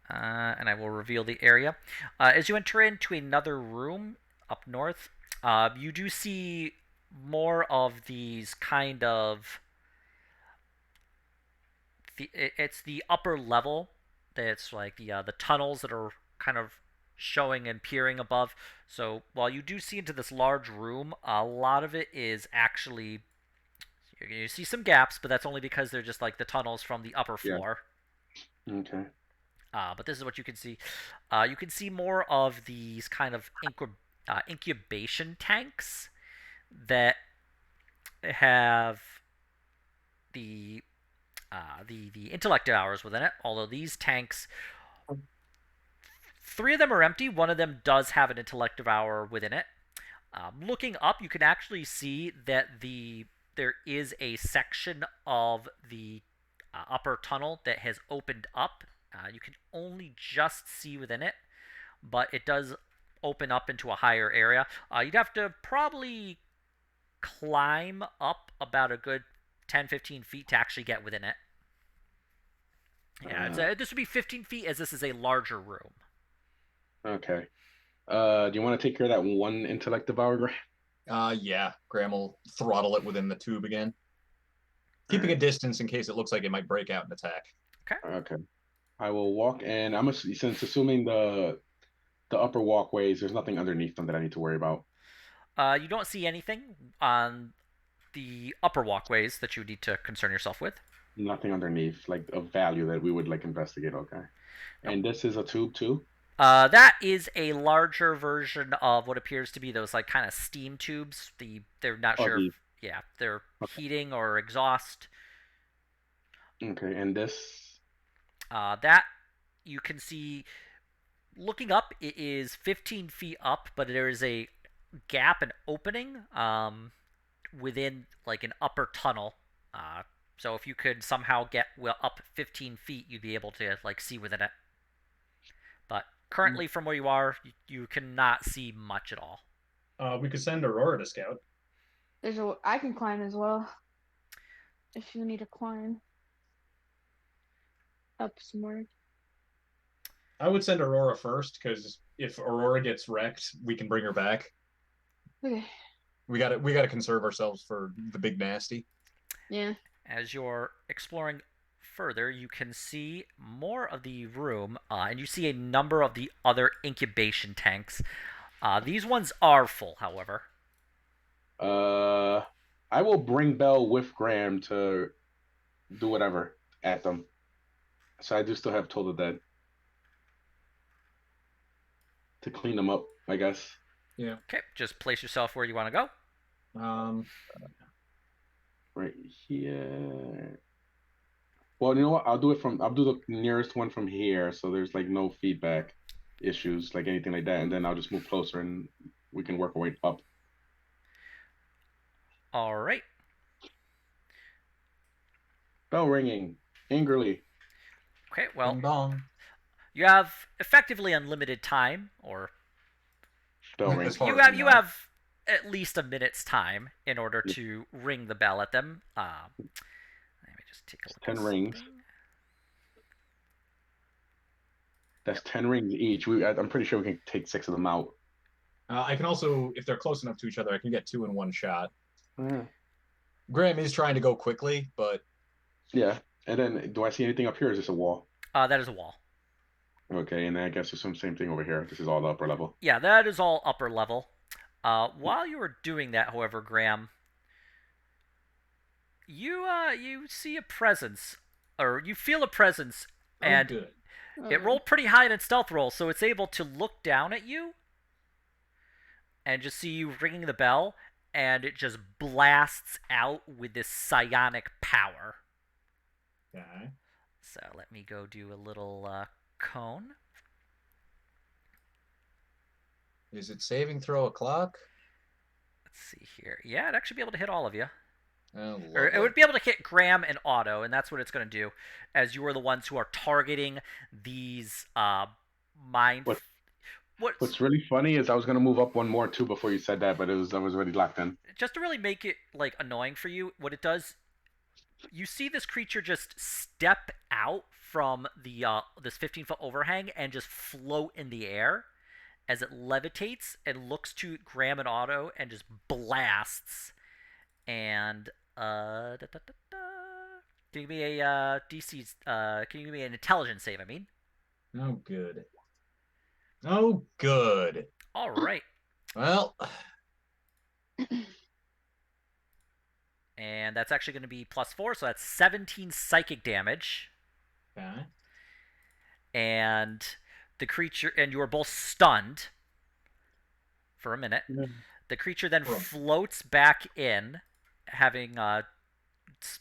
And I will reveal the area. As you enter into another room up north, you do see more of these kind of. It's the upper level. That's like the tunnels that are kind of showing and peering above. So while you do see into this large room, a lot of it is actually. You see some gaps, but that's only because they're just like the tunnels from the upper floor. Yeah. Okay. But this is what you can see. You can see more of these kind of incubation tanks that have the intellect hours within it. Although these tanks, 3 of them are empty. One of them does have an intellective hour within it. Looking up, you can actually see that there is a section of the upper tunnel that has opened up. You can only just see within it, but it does open up into a higher area. You'd have to probably climb up about a good 10-15 feet to actually get within it. Yeah, this would be 15 feet, as this is a larger room. Okay. Do you want to take care of that one intellect devourer, Graham? Yeah. Graham will throttle it within the tube again, keeping a distance in case it looks like it might break out and attack. Okay. I will walk, and since assuming the upper walkways, there's nothing underneath them that I need to worry about. You don't see anything on the upper walkways that you need to concern yourself with. Nothing underneath, like of value that we would like investigate. Okay. Nope. And this is a tube too. That is a larger version of what appears to be those like kind of steam tubes. They're not sure. Yeah, they're heating or exhaust. Okay, and this. That you can see Looking up, it is 15 feet up, but there is a gap, an opening within like an upper tunnel. So if you could somehow get up 15 feet, you'd be able to like see within it. But currently, from where you are, you cannot see much at all. We could send Aurora to scout. I can climb as well. If you need to climb up some more. I would send Aurora first because if Aurora gets wrecked, we can bring her back. Okay. We gotta conserve ourselves for the big nasty. Yeah. As you're exploring further, you can see more of the room, and you see a number of the other incubation tanks. These ones are full, however. I will bring Bell with Graham to do whatever at them. So I do still have Toll the Dead to clean them up, I guess. Yeah. Okay, just place yourself where you want to go. Right here. Well, you know what? I'll do the nearest one from here, so there's like no feedback issues, like anything like that, and then I'll just move closer and we can work our way up. All right. Bell ringing angrily. Okay, well, Ding dong. you have effectively unlimited time, or Bell ring. As far you as have we you know. have at least a minute's time in order to ring the bell at them. Let me just take a look. 10 at rings. something. That's 10 rings each. I'm pretty sure we can take 6 of them out. I can also, if they're close enough to each other, I can get 2 in one shot. Mm. Graham is trying to go quickly, but Yeah. And then, do I see anything up here? Or is this a wall? That is a wall. Okay, and then I guess there's some same thing over here. This is all the upper level. Yeah, that is all upper level. While you are doing that, however, Graham, you see a presence, or you feel a presence, and good. it rolled pretty high in its stealth roll, so it's able to look down at you and just see you ringing the bell, and it just blasts out with this psionic power. Okay. So let me go do a little cone. is it saving throw o'clock? Let's see here. Yeah, it'd actually be able to hit all of you. Oh, Or it lovely. would be able to hit Graham and Otto, and that's what it's going to do, as you are the ones who are targeting these mind. What's really funny is I was gonna move up one more too before you said that, but I was already locked in. Just to really make it like annoying for you, what it does, you see this creature just step out from the this 15-foot overhang and just float in the air as it levitates and looks to Graham and Otto and just blasts. And can you give me a DC? Can you give me an intelligence save? I mean. Oh, good. Oh, good. All right. Well, And that's actually going to be +4, so that's 17 psychic damage. Okay. And the creature, and you are both stunned for a minute. Yeah. The creature then floats back in, having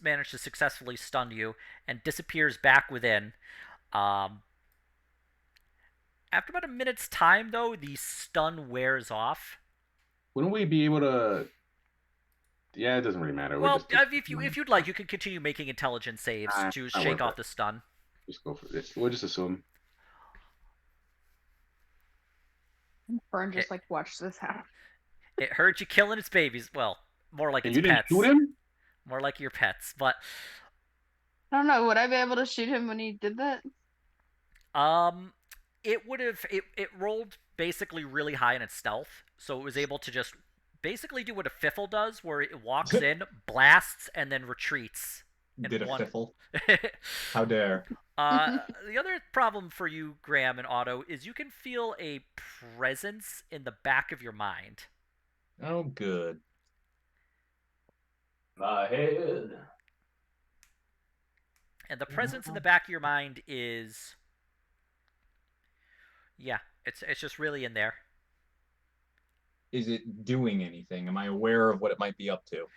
managed to successfully stun you, and disappears back within. After about a minute's time, though, the stun wears off. Wouldn't we be able to? Yeah, it doesn't really matter. Well, if you'd like, you can continue making intelligence saves to shake off the stun. Just go for this. We'll just assume. Fern just like watch this happen. It heard you killing its babies. Well, more like And its you didn't pets. shoot him? More like your pets, but I don't know. Would I be able to shoot him when he did that? it would have it rolled basically really high in its stealth, so it was able to just basically do what a fiffle does, where it walks in, blasts, and then retreats. did a one- fiffle. How dare. The other problem for you, Graham and Otto, is you can feel a presence in the back of your mind. Oh, good. My head. And the presence in the back of your mind is, yeah, it's just really in there. Is it doing anything? Am I aware of what it might be up to?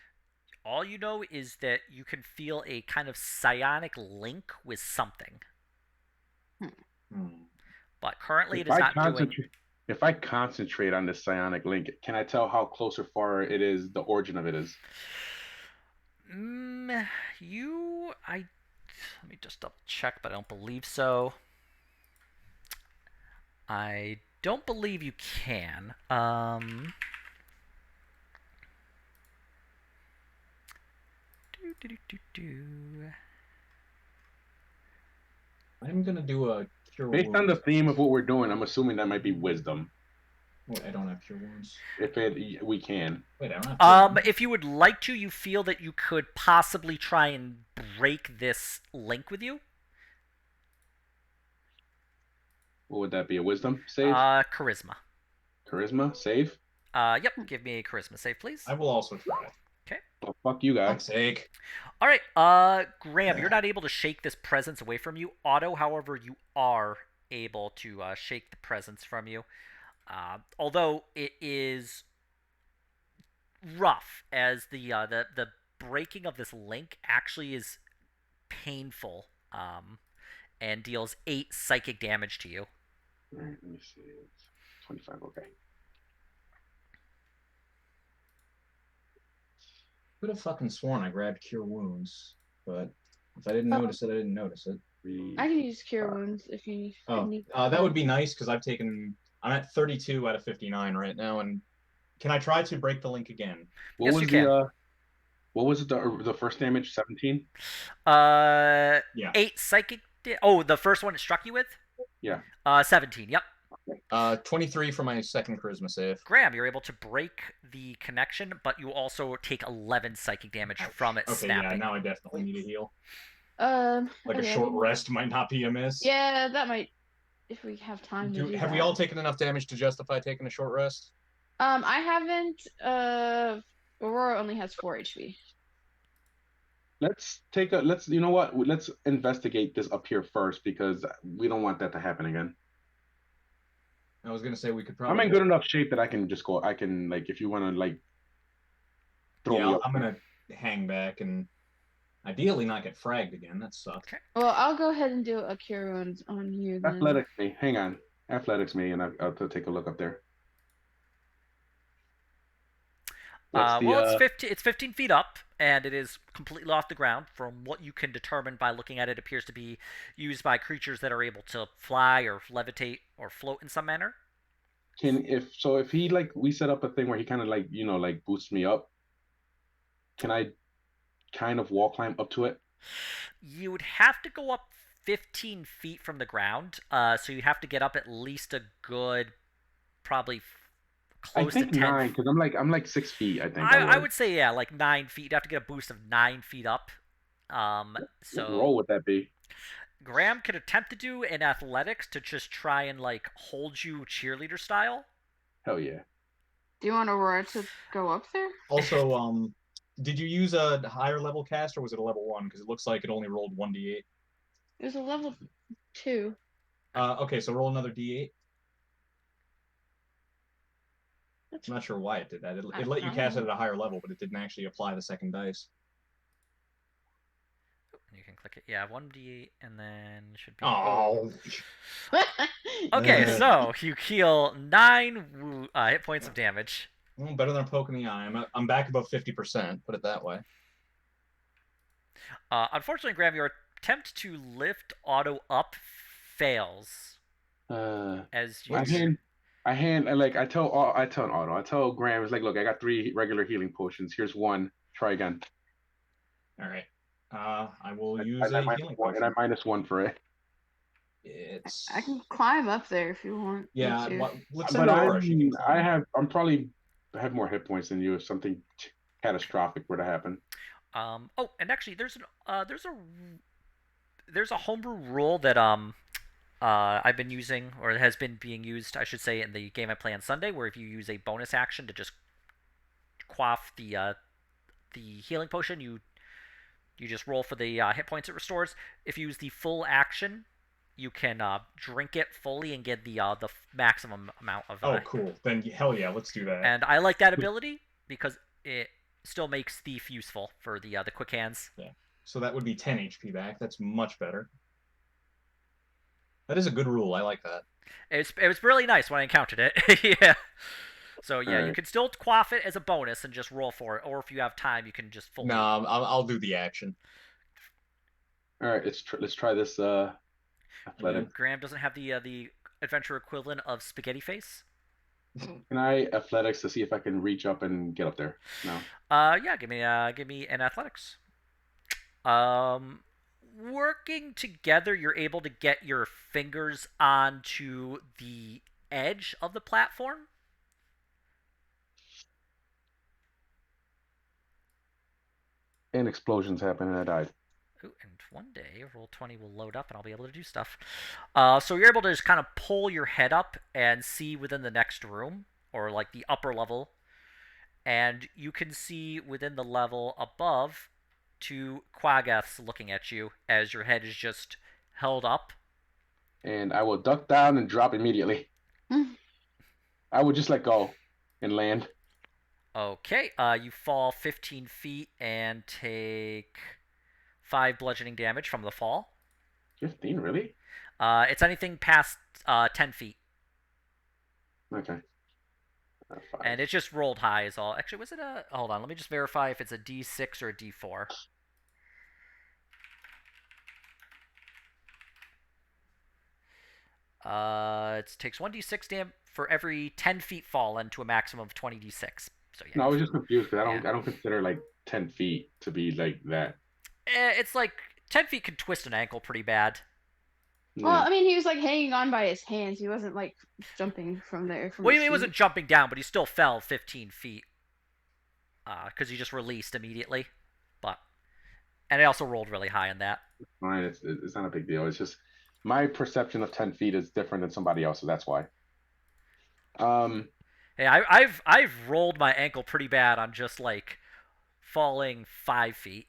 All you know is that you can feel a kind of psionic link with something. Hmm. but currently it If is I not doing. concentrate, if I concentrate on this psionic link, can I tell how close or far it is? The origin of it is. Let me just double check, but I don't believe so. I don't believe you can. I'm gonna do a cure Based on the wounds. theme of what we're doing, I'm assuming that might be wisdom. Wait, I don't have cure wounds. We can. Wait, I don't have cure wounds. If you would like to, you feel that you could possibly try and break this link with you. What would that be? A wisdom save? Charisma. Charisma save? Yep. Give me a charisma save, please. I will also try. Okay. Well, fuck you guys. Fuck's sake. All right. Graham, you're not able to shake this presence away from you. Otto, however, you are able to shake the presence from you. Although it is rough, as the breaking of this link actually is painful, and deals 8 psychic damage to you. All right, let me see. It's 25. Okay. Could have fucking sworn I grabbed cure wounds, but if I didn't notice it, I didn't notice it. I can use cure wounds if you need. That would be nice because I'm at 32 out of 59 right now, and can I try to break the link again? What Yes, was you can. What was it? The first damage? 17. Yeah. 8 psychic. Oh, the first one it struck you with. Yeah. 17. Yep. 23 for my second charisma save. Graham, you're able to break the connection, but you also take 11 psychic damage from it Okay, snapping. yeah, now I definitely need a heal. Like Okay. a short rest might not be amiss. Yeah, that might, if we have time to do Have that. we all taken enough damage to justify taking a short rest? I haven't. Aurora only has 4 HP. You know what? Let's investigate this up here first because we don't want that to happen again. I was gonna say we could probably. I'm in good enough shape that I can just go. I can, like, if you want to, like, throw me up. I'm gonna hang back and ideally not get fragged again. That sucks. Okay. Well, I'll go ahead and do a cure wounds on you then. Athletics me. Hang on. Athletics me, and I'll take a look up there. It's 15 feet up, and it is completely off the ground. From what you can determine by looking at it, appears to be used by creatures that are able to fly or levitate or float in some manner. If he, like, we set up a thing where he kind of, like, like, boosts me up, can I kind of wall climb up to it? You would have to go up 15 feet from the ground, so you'd have to get up at least a good, probably close I think to 10. 9, because I'm like 6 feet. I think I would say, yeah, like 9 feet. You'd have to get a boost of 9 feet up. What So roll would that be? Graham could attempt to do an athletics to just try and, like, hold you cheerleader style. Hell yeah. Do you want Aurora to go up there? Also, did you use a higher level cast or was it a level 1? Because it looks like it only rolled 1d8. It was a level 2. Okay, so roll another d8. That's I'm not sure why it did that. It let you cast it at a higher level, but it didn't actually apply the second dice. You can click it. Yeah, 1d8, and then should be. Oh. Okay, so you heal 9 hit points of damage. Well, better than a poke in the eye. I'm back above 50%. Put it that way. Unfortunately, Graham, your attempt to lift Otto up fails. As you. I tell Otto, I tell Graham, it's like, look, I got 3 regular healing potions. Here's 1. Try again. All right. I will use a healing potion. And I -1 for it. I can climb up there if you want. Yeah, but I'm probably have more hit points than you if something catastrophic were to happen. Oh, and actually, there's a homebrew rule that I've been using, or has been being used, I should say, in the game I play on Sunday, where if you use a bonus action to just quaff the healing potion, you just roll for the hit points it restores. If you use the full action, you can drink it fully and get the maximum amount of. Oh, cool! Then hell yeah, let's do that. And I like that ability because it still makes thief useful for the quick hands. Yeah. So that would be 10 HP back. That's much better. That is a good rule. I like that. It was really nice when I encountered it. Yeah. So All yeah, you right. can still quaff it as a bonus and just roll for it, or if you have time, you can just fully. No, I'll do the action All right. Let's try this athletic. again. Graham doesn't have the adventure equivalent of spaghetti face. Can I athletics to see if I can reach up and get up there? No. Yeah, give me an athletics. Um, Working together, you're able to get your fingers onto the edge of the platform. And explosions happen and I died. Ooh, and one day, Roll20 will load up and I'll be able to do stuff. So you're able to just kind of pull your head up and see within the next room, or like the upper level, and you can see within the level above two Quagaths looking at you as your head is just held up. And I will duck down and drop immediately. I would just let go and land. Okay, you fall 15 feet and take 5 bludgeoning damage from the fall. 15, really? It's anything past 10 feet. Okay. And 5. it just rolled high is all. Actually, was it a... Hold on, let me just verify if it's a D6 or a D4. It takes 1d6 damage for every 10 feet fallen to a maximum of 20d6. So yeah. No, I was just confused because Yeah. I don't consider like 10 feet to be like that. It's like 10 feet can twist an ankle pretty bad. Well, Yeah. I mean, he was like hanging on by his hands. He wasn't like jumping from there from Well, his he feet. wasn't jumping down, but he still fell 15 feet. Because he just released immediately. And I also rolled really high on that. Fine. It's not a big deal. It's just my perception of 10 feet is different than somebody else, so that's why. Hey, I've rolled my ankle pretty bad on just like falling 5 feet.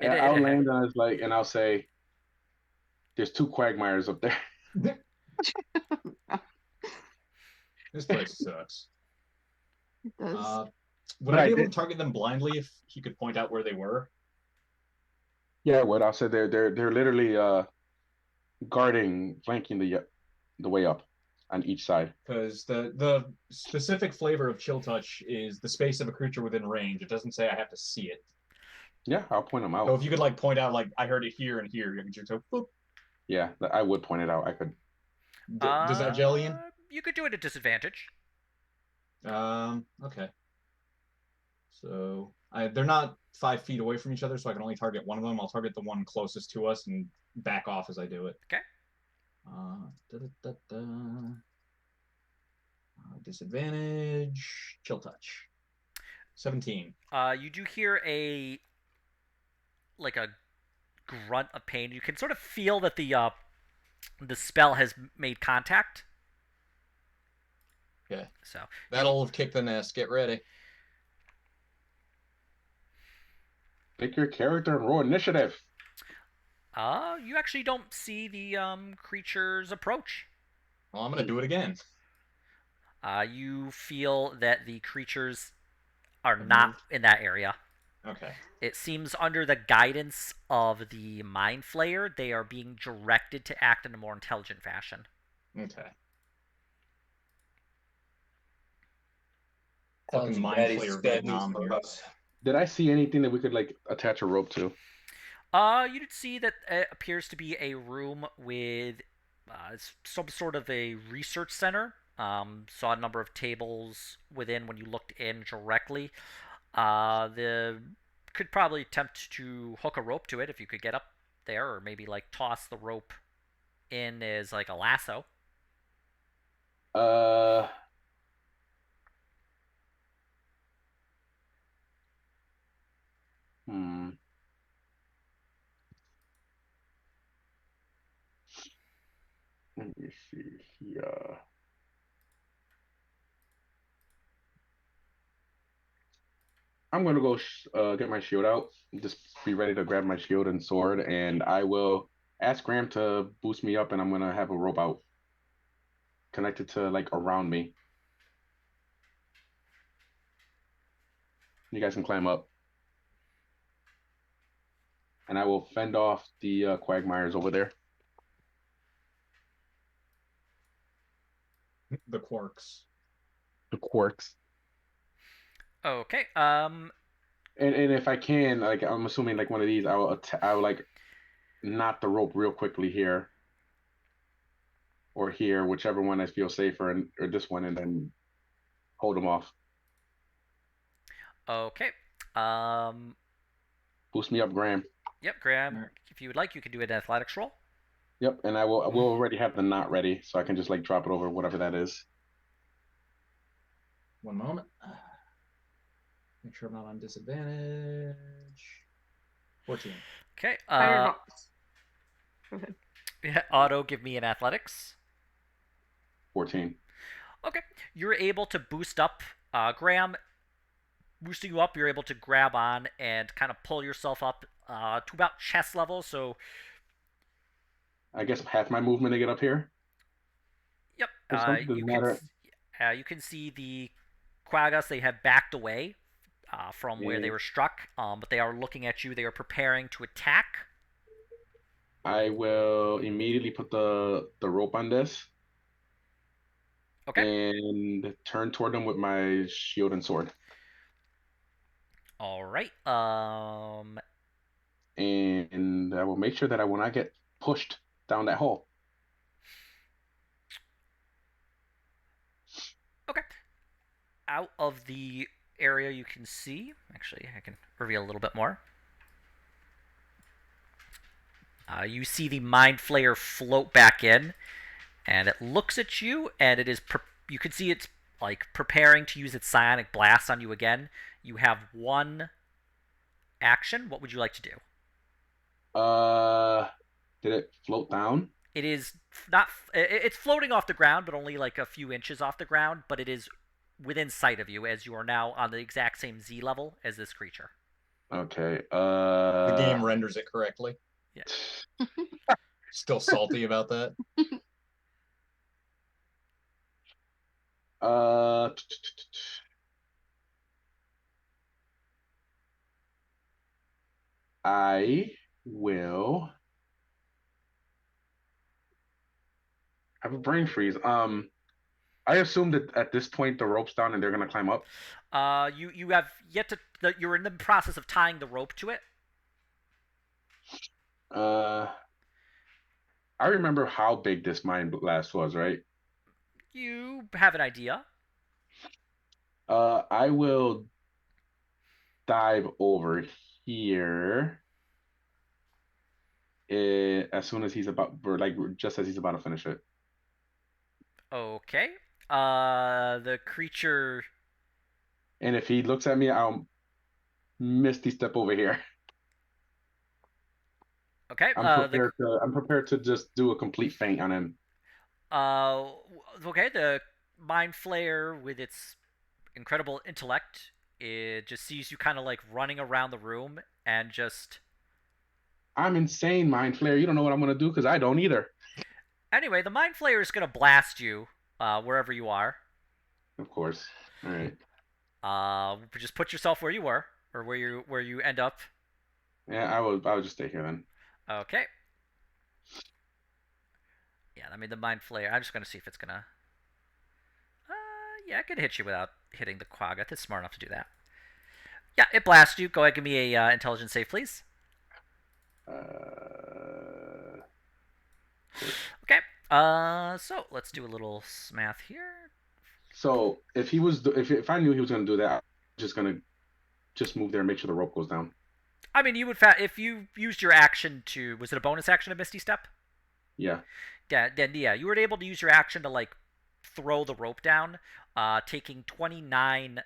I'll land on his like, and I'll say, "There's 2 quagmires up there." This place sucks. It does. Would But I I be able to did- target them blindly if he could point out where they were? Yeah, what I'll say they're literally guarding, flanking the way up on each side. Because the specific flavor of chill touch is the space of a creature within range. It doesn't say I have to see it. Yeah, I'll point them out. So if you could like point out like I heard it here and here, you can just go boop. Yeah, I would point it out. I could. Does that gel in? You could do it at disadvantage. Okay. So they're not 5 feet away from each other, so I can only target one of them. I'll target the one closest to us and back off as I do it. Okay. Disadvantage. Chill touch. 17. You do hear a grunt of pain. You can sort of feel that the spell has made contact. Okay. So That'll kick the nest. Get ready. Pick your character and roll initiative. You actually don't see the creature's approach. Well, I'm gonna do it again. You feel that the creatures are not in that area. Okay. It seems under the guidance of the Mind Flayer, they are being directed to act in a more intelligent fashion. Okay. Sounds Fucking Mind daddy's Flayer bad Vietnam news for here. us. Did I see anything that we could like attach a rope to? You did see that it appears to be a room with some sort of a research center. Saw a number of tables within when you looked in directly. The could probably attempt to hook a rope to it if you could get up there, or maybe like toss the rope in as like a lasso. Uh, hmm. Let me see here. I'm gonna go get my shield out. Just be ready to grab my shield and sword, and I will ask Graham to boost me up, and I'm gonna have a rope out connected to like around me. You guys can climb up, and I will fend off the quagmires over there. The quarks. The quarks. Okay. And if I can, like I'm assuming like one of these, I will like knot the rope real quickly here or here, whichever one I feel safer, and or this one, and then hold them off. Okay. Um. Boost me up, Graham. Yep, Graham. Alright. If you would like, you can do an athletics roll. Yep, and I will already have the knot ready, so I can just like drop it over whatever that is. One moment. Make sure I'm not on disadvantage. 14. Okay. Firebox. Go ahead. Yeah, Otto, give me an athletics. 14. Okay. You're able to boost up Graham. Boosting you up, you're able to grab on and kind of pull yourself up to about chest level. So, I guess half my movement to get up here yep, or something. Doesn't matter. you can see the Quaggas. They have backed away from where they Yeah. were struck, but they are looking at you. They are preparing to attack. I will immediately put the rope on this Okay. and turn toward them with my shield and sword. All right. And I will make sure that I will not get pushed down that hole. Okay. Out of the area you can see. Actually, I can reveal a little bit more. You see the Mind Flayer float back in, and it looks at you, and it is. You can see it's like preparing to use its psionic blast on you again. You have one action. What would you like to do? Did it float down? It is not. It's floating off the ground, but only like a few inches off the ground. But it is within sight of you, as you are now on the exact same Z level as this creature. Okay. The game renders it correctly. Yeah. Still salty about that. Uh, I will have a brain freeze. I assume that at this point the rope's down and they're gonna climb up. You have yet to. You're in the process of tying the rope to it. I remember how big this mine blast was, right? You have an idea. I will dive over here as soon as he's about, or like just as he's about to finish it. Okay. The creature. And if he looks at me, I'll misty step over here. Okay. I'm prepared to just do a complete feint on him. Okay. The Mind Flayer, with its incredible intellect, it just sees you kind of like running around the room and just. I'm insane, Mind Flayer. You don't know what I'm gonna do because I don't either. Anyway, the Mind Flayer is gonna blast you wherever you are. Of course. All right. Just put yourself where you were, or where you end up. Yeah, I will just stay here then. Okay. Yeah, I mean the Mind Flayer. I'm just gonna see if it's gonna. Yeah, it could hit you without hitting the Quagga. It's smart enough to do that. Yeah, it blasts you. Go ahead, give me a intelligence save, please. Okay. So let's do a little math here. So if I knew he was gonna do that, I'm just gonna move there and make sure the rope goes down. I mean, you would if you used your action to. Was it a bonus action, a Misty Step? Yeah. Yeah. Then yeah, you were able to use your action to like throw the rope down, taking 29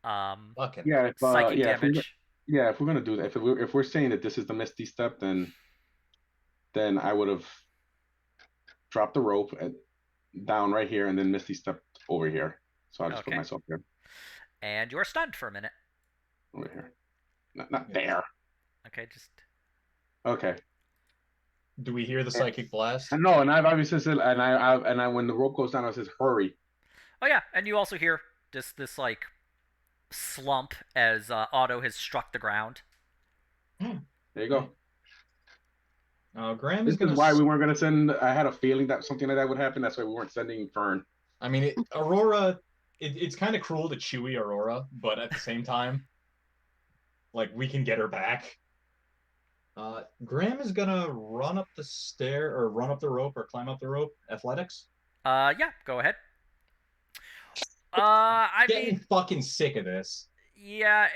Fucking. Yeah. psychic damage. If we're gonna do that, if we're saying that this is the Misty Step, then I would have dropped the rope down right here and then Misty Step over here. So I'll just put myself here. And you're stunned for a minute. Over here. Not there. Okay, just. Okay. Do we hear the psychic blast? No, and I've obviously said, and I when the rope goes down, I says, "Hurry." Oh yeah, and you also hear this like slump as Otto has struck the ground. There you go. Graham This is gonna. is why we weren't gonna send. I had a feeling that something like that would happen. That's why we weren't sending Fern. I mean, Aurora. It's kind of cruel to Chewy Aurora, but at the same time, like we can get her back. Graham is gonna run up the stair or run up the rope or climb up the rope. Athletics. Yeah, go ahead. I Getting mean, fucking sick of this. yeah,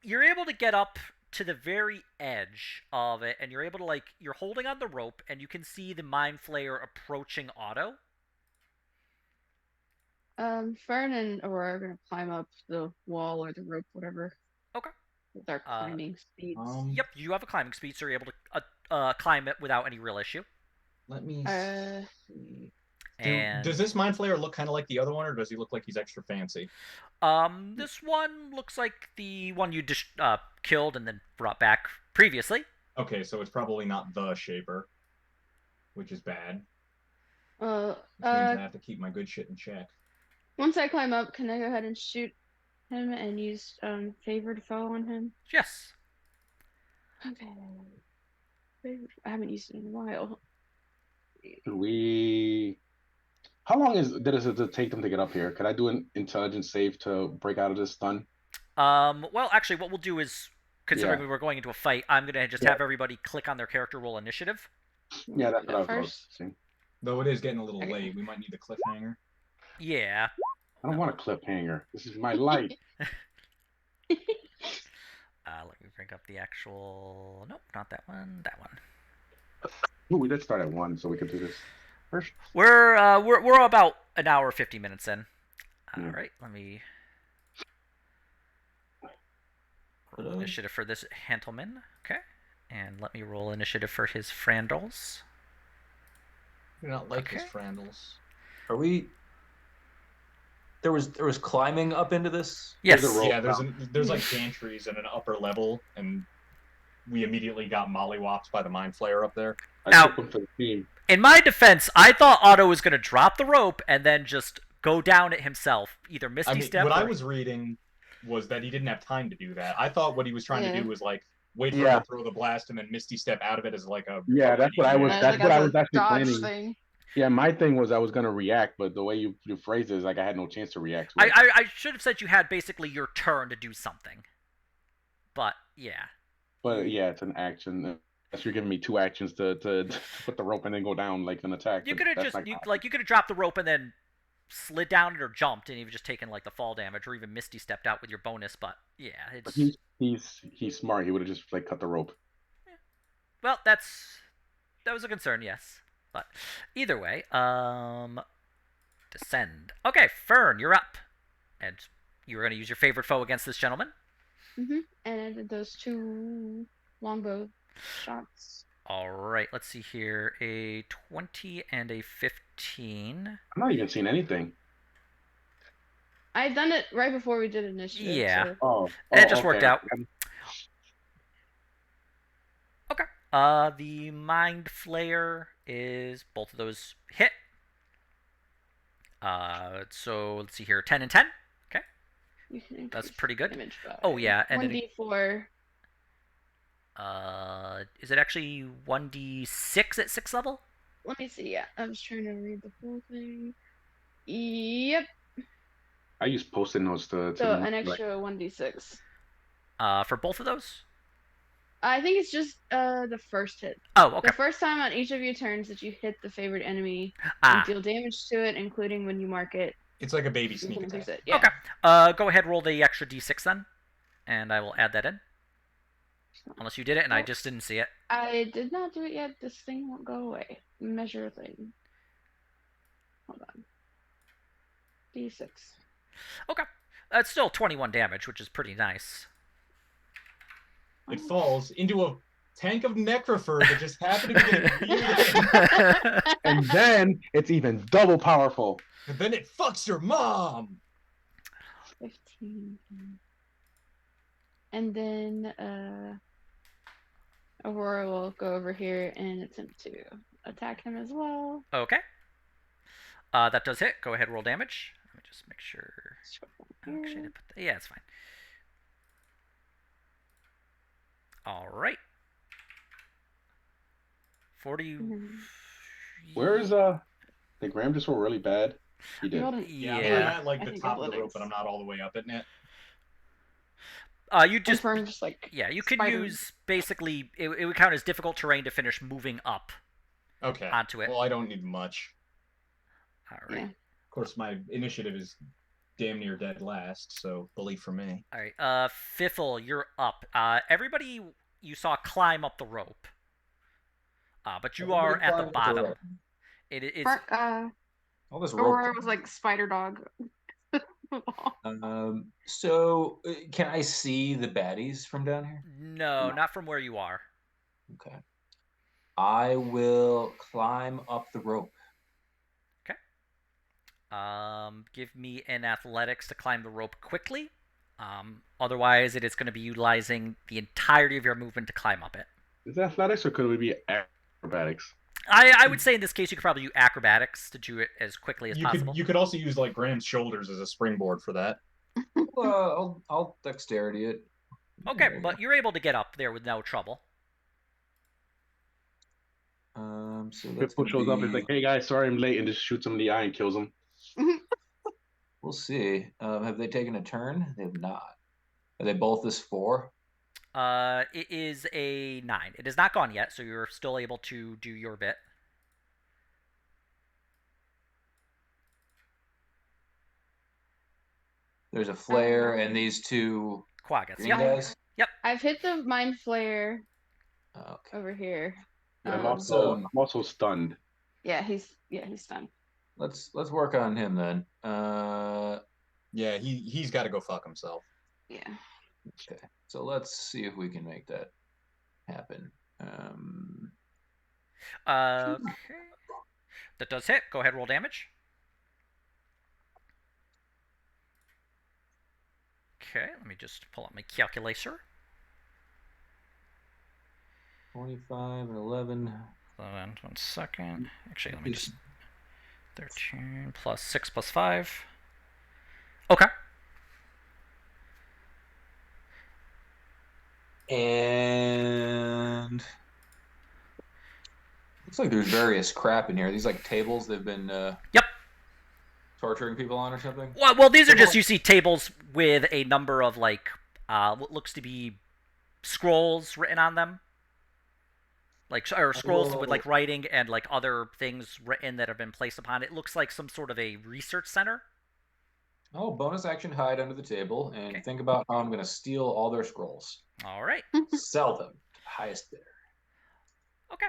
you're able to get up to the very edge of it, and you're able to you're holding on the rope, and you can see the Mind Flayer approaching Otto. Fern and Aurora are gonna climb up the wall or the rope, whatever. Okay. With our climbing speeds. Yep, you have a climbing speed, so you're able to climb it without any real issue. Let me see. And does this Mind Flayer look kind of like the other one, or does he look like he's extra fancy? This one looks like the one you just killed and then brought back previously. Okay, so it's probably not the Shaper, which is bad. Which means I have to keep my good shit in check. Once I climb up, can I go ahead and shoot him and use favored foe on him? Yes. Okay. I haven't used it in a while. How long does it take them to get up here? Could I do an intelligence save to break out of this stun? Well, actually, what we'll do is, considering Yeah. we were going into a fight, I'm gonna just have everybody click on their character roll initiative. Yeah, that's what I was first. saying. Though it is getting a little Okay. late, we might need the cliffhanger. Yeah. I don't want a cliffhanger. This is my life. Let me bring up the actual. Nope, not that one. That one. Ooh, we did start at 1, so we could do this first. We're about an hour 50 minutes in. All right, let me roll initiative for this Hantelman. Okay, and let me roll initiative for his Frandles. You're not like his Frandles. Are we? There was climbing up into this. Yes. Yeah, there's like gantries and an upper level, and we immediately got mollywopped by the Mind Flayer up there. Now, for the team. In my defense, I thought Otto was going to drop the rope and then just go down it himself, either Misty Step. What I was reading was that he didn't have time to do that. I thought what he was trying to do was wait for him to throw the blast and then Misty Step out of it as like a that's what I was. That's what I was actually planning. Thing. Yeah, my thing was I was gonna react, but the way you phrased it is like I had no chance to react. To it. I should have said you had basically your turn to do something. But yeah. But yeah, it's an action. Unless you're giving me 2 actions to put the rope and then go down like an attack. You could have you could have dropped the rope and then slid down it or jumped and you've just taken like the fall damage or even Misty stepped out with your bonus. But yeah, it's. But he's smart. He would have just like cut the rope. Yeah. Well, that was a concern, yes. But either way, descend. Okay, Fern, you're up. And you were going to use your favorite foe against this gentleman? Mm-hmm. And I did those 2 longbow shots. All right, let's see here. A 20 and a 15. I'm not even seeing anything. I had done it right before we did initiative. Yeah. So. It just worked out. Okay. The Mind Flayer is both of those hit. So let's see here, 10 and 10. Okay. That's pretty good. Oh yeah, and 1d4. Is it actually 1d6 at 6th level? Let me see. Yeah, I was trying to read the whole thing. Yep. I use post-it notes to so an extra 1d6. For both of those? I think it's just the first hit. Oh, okay. The first time on each of your turns that you hit the favored enemy, you deal damage to it, including when you mark it. It's like a baby sneak attack. Yeah. Okay. Go ahead, roll the extra d6 then, and I will add that in. Unless you did it and I just didn't see it. I did not do it yet. This thing won't go away. Measure thing. Hold on. D6. Okay. That's still 21 damage, which is pretty nice. It falls into a tank of Necrofer that just happened to be getting reeled in. And then it's even double powerful. And then it fucks your mom. 15. And then Aurora will go over here and attempt to attack him as well. Okay. That does hit. Go ahead, roll damage. Let me just make sure. Actually, yeah, it's fine. All right. 40. Where is did Graham just roll really bad? He You did. hold an, Yeah, Yeah. I'm at like I the think top of the rope, athletics. but I'm not all the way up it yet. You just Confirm just like yeah, you could spider. use basically it would count as difficult terrain to finish moving up Okay. onto it. Well, I don't need much. All right. Yeah. Of course, my initiative is damn near dead last, so bully for me. All right. Fiffle, you're up. Everybody you saw climb up the rope. But you Everybody are at the climb up the bottom. rope. It is Mark, All this rope. Aurora was like spider dog. So can I see the baddies from down here? no, not from where you are. Okay. I will climb up the rope. Okay. Give me an athletics to climb the rope quickly. Otherwise, it is going to be utilizing the entirety of your movement to climb up it. Is it athletics or could it be acrobatics? I would say in this case you could probably use acrobatics to do it as quickly as possible. You could also use like Graham's shoulders as a springboard for that. I'll dexterity it. Okay, There you but go. you're able to get up there with no trouble. So that's Pitbull gonna shows up. He's be. like, "Hey guys, sorry I'm late," and just shoots him in the eye and kills him. We'll see. Have they taken a turn? They have not. Are they both this 4? It is a 9. It is not gone yet, so you're still able to do your bit. There's a flare and these 2 Quaggas. green Yep. guys. I've hit the mind flare Okay. over here. I'm So- also stunned. Yeah, he's done. Let's work on him then. Yeah, he's got to go fuck himself. Yeah. Okay. So let's see if we can make that happen. Okay. That does hit. Go ahead, roll damage. Okay, let me just pull up my calculator. 25 and 11. Hold on 1 second. Actually, let me just 13 plus 6 plus 5. Okay. And looks like there's various crap in here. These like tables they've been Yep. torturing people on or something. Well, these are just you see tables with a number of like what looks to be scrolls written on them, like or scrolls with like writing and like other things written that have been placed upon it. It looks like some sort of a research center. Oh, bonus action hide under the table and Okay. think about how I'm going to steal all their scrolls. All right. Sell them to the highest bidder. Okay.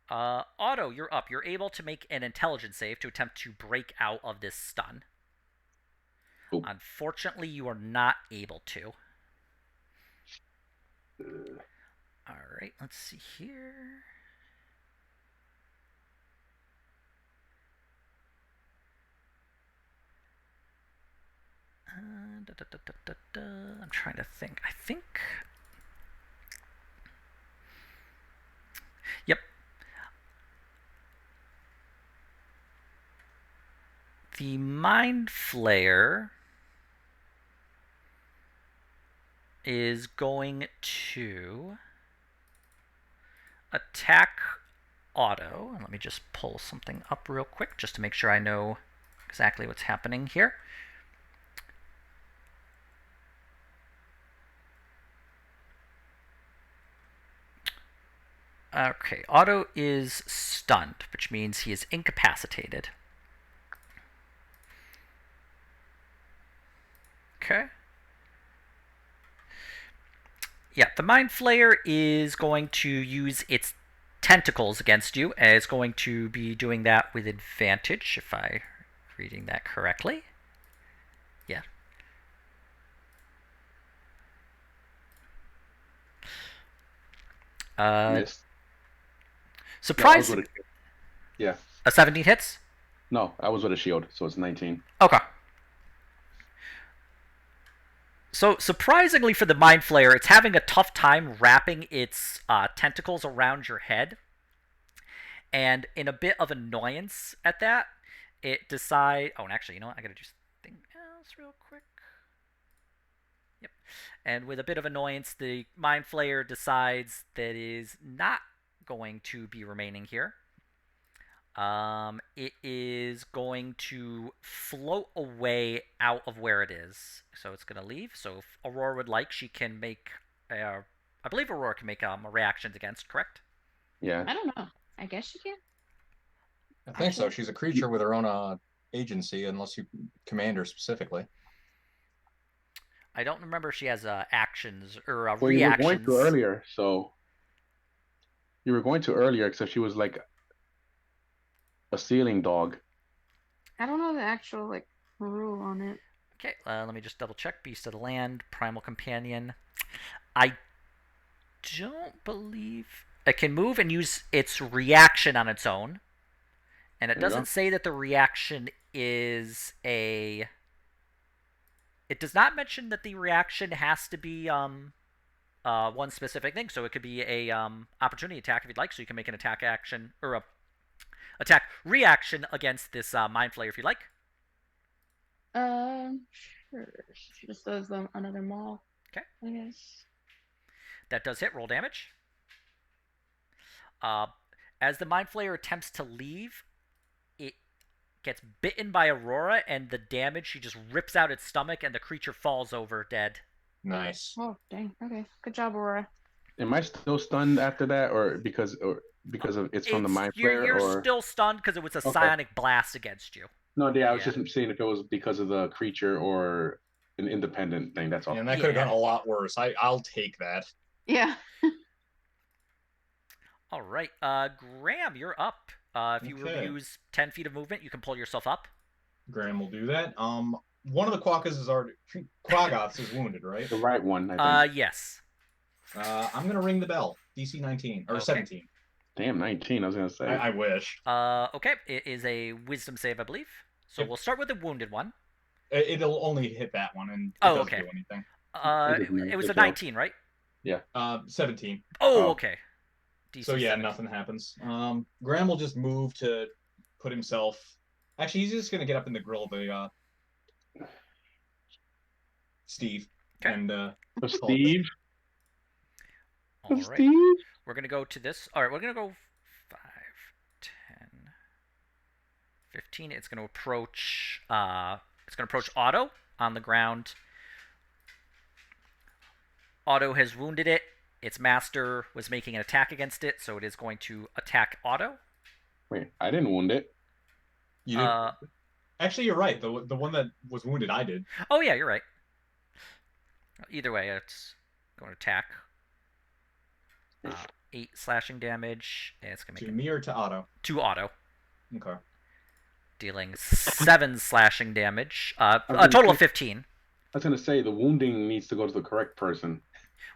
Otto, you're up. You're able to make an intelligence save to attempt to break out of this stun. Cool. Unfortunately, you are not able to. All right, let's see here. I'm trying to think. I think. Yep. The Mind Flayer is going to attack Otto. And let me just pull something up real quick just to make sure I know exactly what's happening here. Okay, Otto is stunned, which means he is incapacitated. Okay. Yeah, the Mind Flayer is going to use its tentacles against you, and it's going to be doing that with advantage, if I'm reading that correctly. Yeah. Missed. Surprise! No, yeah. A 17 hits? No, I was with a shield, so it's 19. Okay. So, surprisingly for the Mind Flayer, it's having a tough time wrapping its tentacles around your head. And in a bit of annoyance at that, it decides... Oh, and actually, you know what? I gotta do something else real quick. Yep. And with a bit of annoyance, the Mind Flayer decides that it is not going to be remaining here. It is going to float away out of where it is, so it's going to leave. So if Aurora would like, she can make. I believe Aurora can make reactions against. Correct? Yeah. I don't know. I guess you can. I think so. She's a creature with her own agency, unless you command her specifically. I don't remember if she has actions or Well, you were going reactions. to earlier, so you were going to earlier, except she was like a ceiling dog. I don't know the actual like rule on it. Okay, let me just double check. Beast of the Land, Primal Companion. I don't believe it can move and use its reaction on its own. And it There you doesn't go. say that the reaction is a. It does not mention that the reaction has to be one specific thing. So it could be a opportunity attack if you'd like. So you can make an attack action or a attack reaction against this Mind Flayer if you'd like. Sure. She just does another maul. Okay. I guess. That does hit. Roll damage. As the Mind Flayer attempts to leave, it gets bitten by Aurora, and the damage, she just rips out its stomach, and the creature falls over dead. Nice. Oh dang. Okay. Good job, Aurora. Am I still stunned after that, or because of it's from the Mind Flayer, You're or still stunned because it was a Okay. psionic blast against you. no? Yeah, I was Yeah. just seeing if it was because of the creature or an independent thing. That's all. And that could have Yeah. gone a lot worse. I'll take that. Yeah. All right, Graham, you're up. If you Okay. use 10 feet of movement, you can pull yourself up. Graham will do that. One of the Quaggas is already Quaggoths is wounded, right? The right one, I think. Yes. I'm gonna ring the bell. DC 19 or Okay. 17. Damn, 19. I was gonna say. I wish. Okay, it is a wisdom save, I believe. So Yep. we'll start with the wounded one. It'll only hit that one, and it Oh, doesn't okay. do anything. It was a Good job. 19, right? 17. Oh, Oh. okay. DC So yeah, 17. nothing happens. Graham will just move to put himself. Actually, he's just gonna get up in the grill of the Steve. Okay. And So Steve. All right. Steve. We're going to go to this. All right, we're going to go 5, 10, 15. It's going to approach Otto on the ground. Otto has wounded it. Its master was making an attack against it, so it is going to attack Otto. Wait, I didn't wound it. you did. Actually, you're right. The one that was wounded, I did. Oh, yeah, you're right. Either way, it's going to attack. 8 slashing damage. And it's going to To make me or to Otto? to Otto, Okay. dealing 7 slashing damage. A Okay. total of 15. I was gonna say the wounding needs to go to the correct person.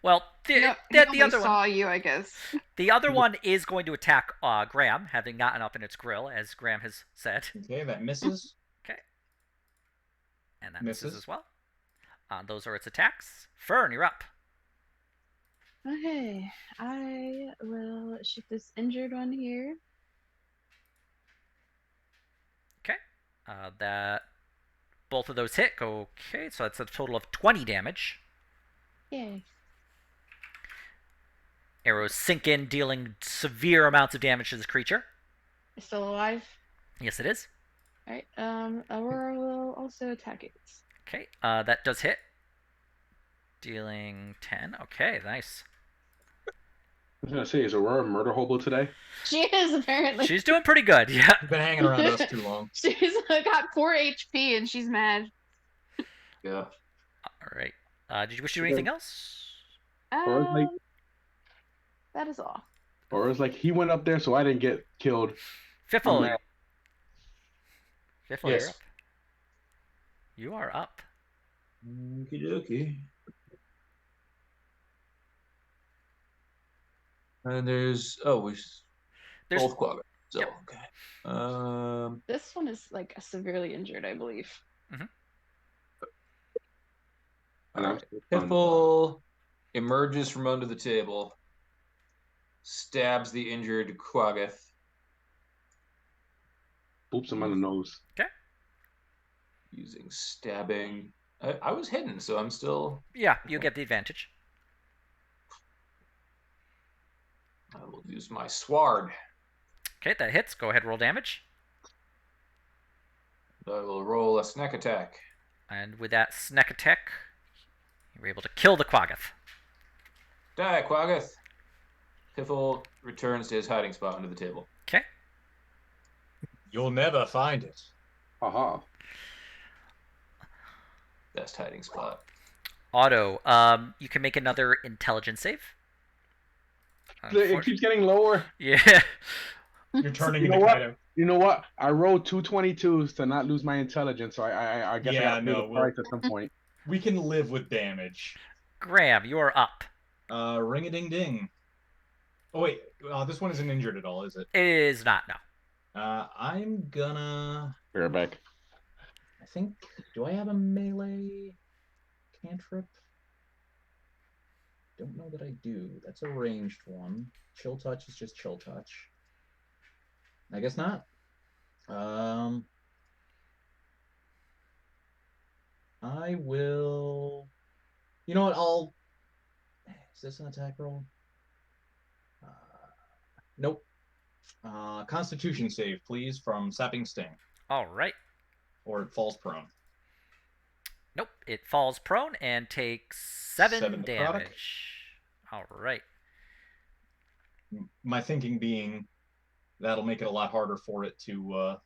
Well, He the only other one. saw you, I guess. The other one is going to attack Graham, having gotten up in its grill, as Graham has said. Okay, that misses. Okay. And that misses Misses. as well. Those are its attacks. Fern, you're up. Okay, I will shoot this injured one here. Okay. That both of those hit. Okay, so that's a total of 20 damage. Yay. Arrows sink in, dealing severe amounts of damage to this creature. It's still alive. Yes, it is. Alright, Aurora will also attack it. Okay, that does hit. Dealing 10. Okay, nice. I was gonna say, is Aurora murder hobo today? She is, apparently. She's doing pretty good, yeah. You've been hanging around us too long. She's got 4 HP and she's mad. Yeah. Alright. Did you wish to do anything else? Or it's like- That is all. Or it's like he went up there, so I didn't get killed. Fiffle. mad. Fiffle, Yes. you're up. You are up. Okie dokie. And there's There's both Quagga. So Yep. okay. This one is like severely injured, I believe. And I'm Alright. Piffle emerges from under the table, stabs the injured Quaggoth. boops him on the nose. Using stabbing. I was hidden, so I'm still. Yeah, you get the advantage. I will use my sword. Okay, that hits. Go ahead, roll damage. I will roll a snack attack. And with that snack attack, you were able to kill the Quaggoth. Die, Quaggoth. Piffle returns to his hiding spot under the table. Okay. You'll never find it. Aha. Best hiding spot. Otto, you can make another intelligence save. It keeps getting lower. Yeah. You're turning You know into what? Kaido. You know what? I rolled 2 22s to not lose my intelligence, so I guess I Yeah, got to pay no, the price at some point. We can live with damage. Graham, you are up. Ring-a-ding-ding. Oh, wait. This one isn't injured at all, is it? It is not, no. I'm gonna... Be right back. I think... Do I have a melee cantrip? Don't know that I do. That's a ranged one. Chill touch is just chill touch. I guess not. I will... You know what? I'll... Is this an attack roll? Nope. Constitution save, please, from Sapping Sting. All right. Or it falls prone. Nope. It falls prone and takes 7 7 necrotic. damage. All right. My thinking being that'll make it a lot harder for it to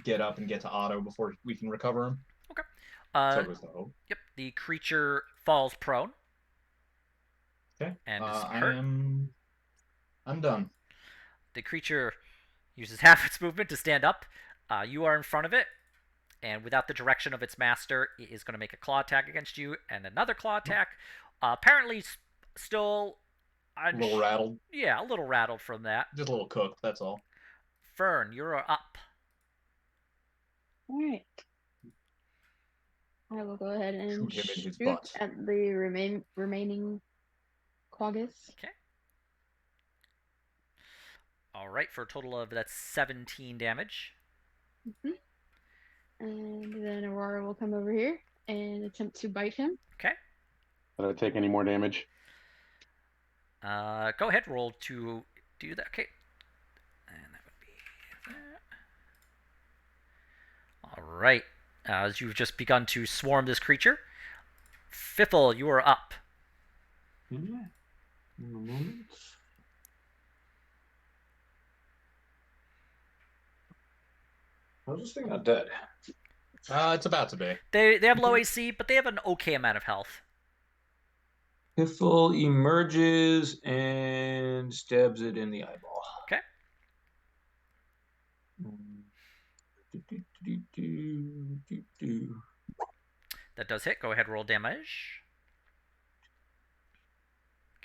get up and get to Otto before we can recover him. Okay. So goes the hope. Yep. The creature falls prone. Okay. And is hurt. I'm done. The creature uses half its movement to stand up. You are in front of it, and without the direction of its master, it is going to make a claw attack against you and another claw attack. Apparently, still... A little rattled. Yeah, a little rattled from that. Just a little cooked, that's all. Fern, you're up. All right. I will go ahead and Shoot him in his shoot butt. at the remaining Quaggas. Okay. All right, for a total of, that's 17 damage. And then Aurora will come over here and attempt to bite him. Okay. Did I take any more damage? Go ahead, roll to do that. Okay. And that would be that. All right. As you've just begun to swarm this creature, Fiffle, you are up. Yeah. In a moment. How's this thing not dead? It's about to be. They have low AC, but they have an okay amount of health. Piffle emerges and stabs it in the eyeball. Okay. That does hit. Go ahead, roll damage.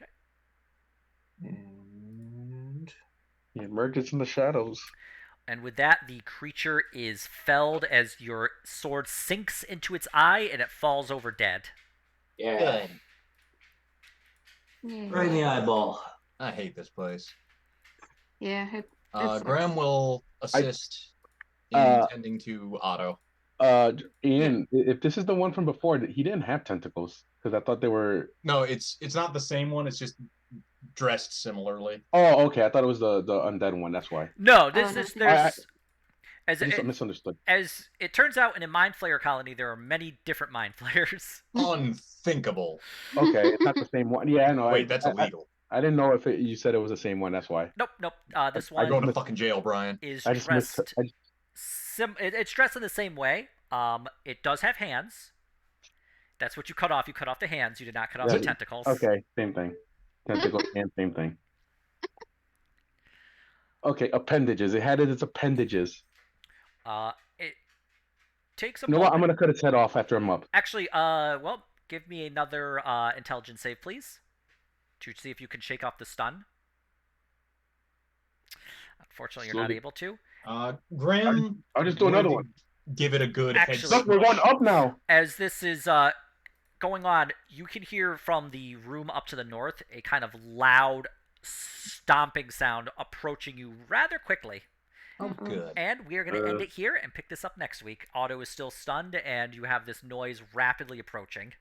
Okay. And He emerges from the shadows. And with that, the creature is felled as your sword sinks into its eye and it falls over dead. yeah, right in the eyeball. I hate this place. Yeah. Graham will assist in Uh, tending to Otto. Ian, if this is the one from before, he didn't have tentacles because I thought they were. No, it's not the same one. It's just dressed similarly. Oh, okay. I thought it was the undead one. That's why. No, no. there's I just misunderstood. as it turns out, in a mind flayer colony, there are many different mind flayers. Unthinkable. Okay, it's not the same one. Yeah, I know. Wait, that's illegal. I didn't know if you said it was the same one. That's why. Nope. This I go one to fucking jail, Brian. is I just missed. dressed. It's dressed in the same way. It does have hands. That's what you cut off. You cut off the hands. You did not cut off the tentacles. Okay, same thing. Tentacles and same thing. Okay, appendages. It had its appendages. It takes a You know what? I'm moment. gonna cut its head off after I'm up. Actually, well, give me another intelligence save, please, to see if you can shake off the stun. Unfortunately, you're not Slowly. able to. Graham, I'll just do another one. give it a good head Actually- Look, we're going up now. As this is going on, you can hear from the room up to the north a kind of loud stomping sound approaching you rather quickly. Oh, good. And we are going to end it here and pick this up next week. Otto is still stunned, and you have this noise rapidly approaching.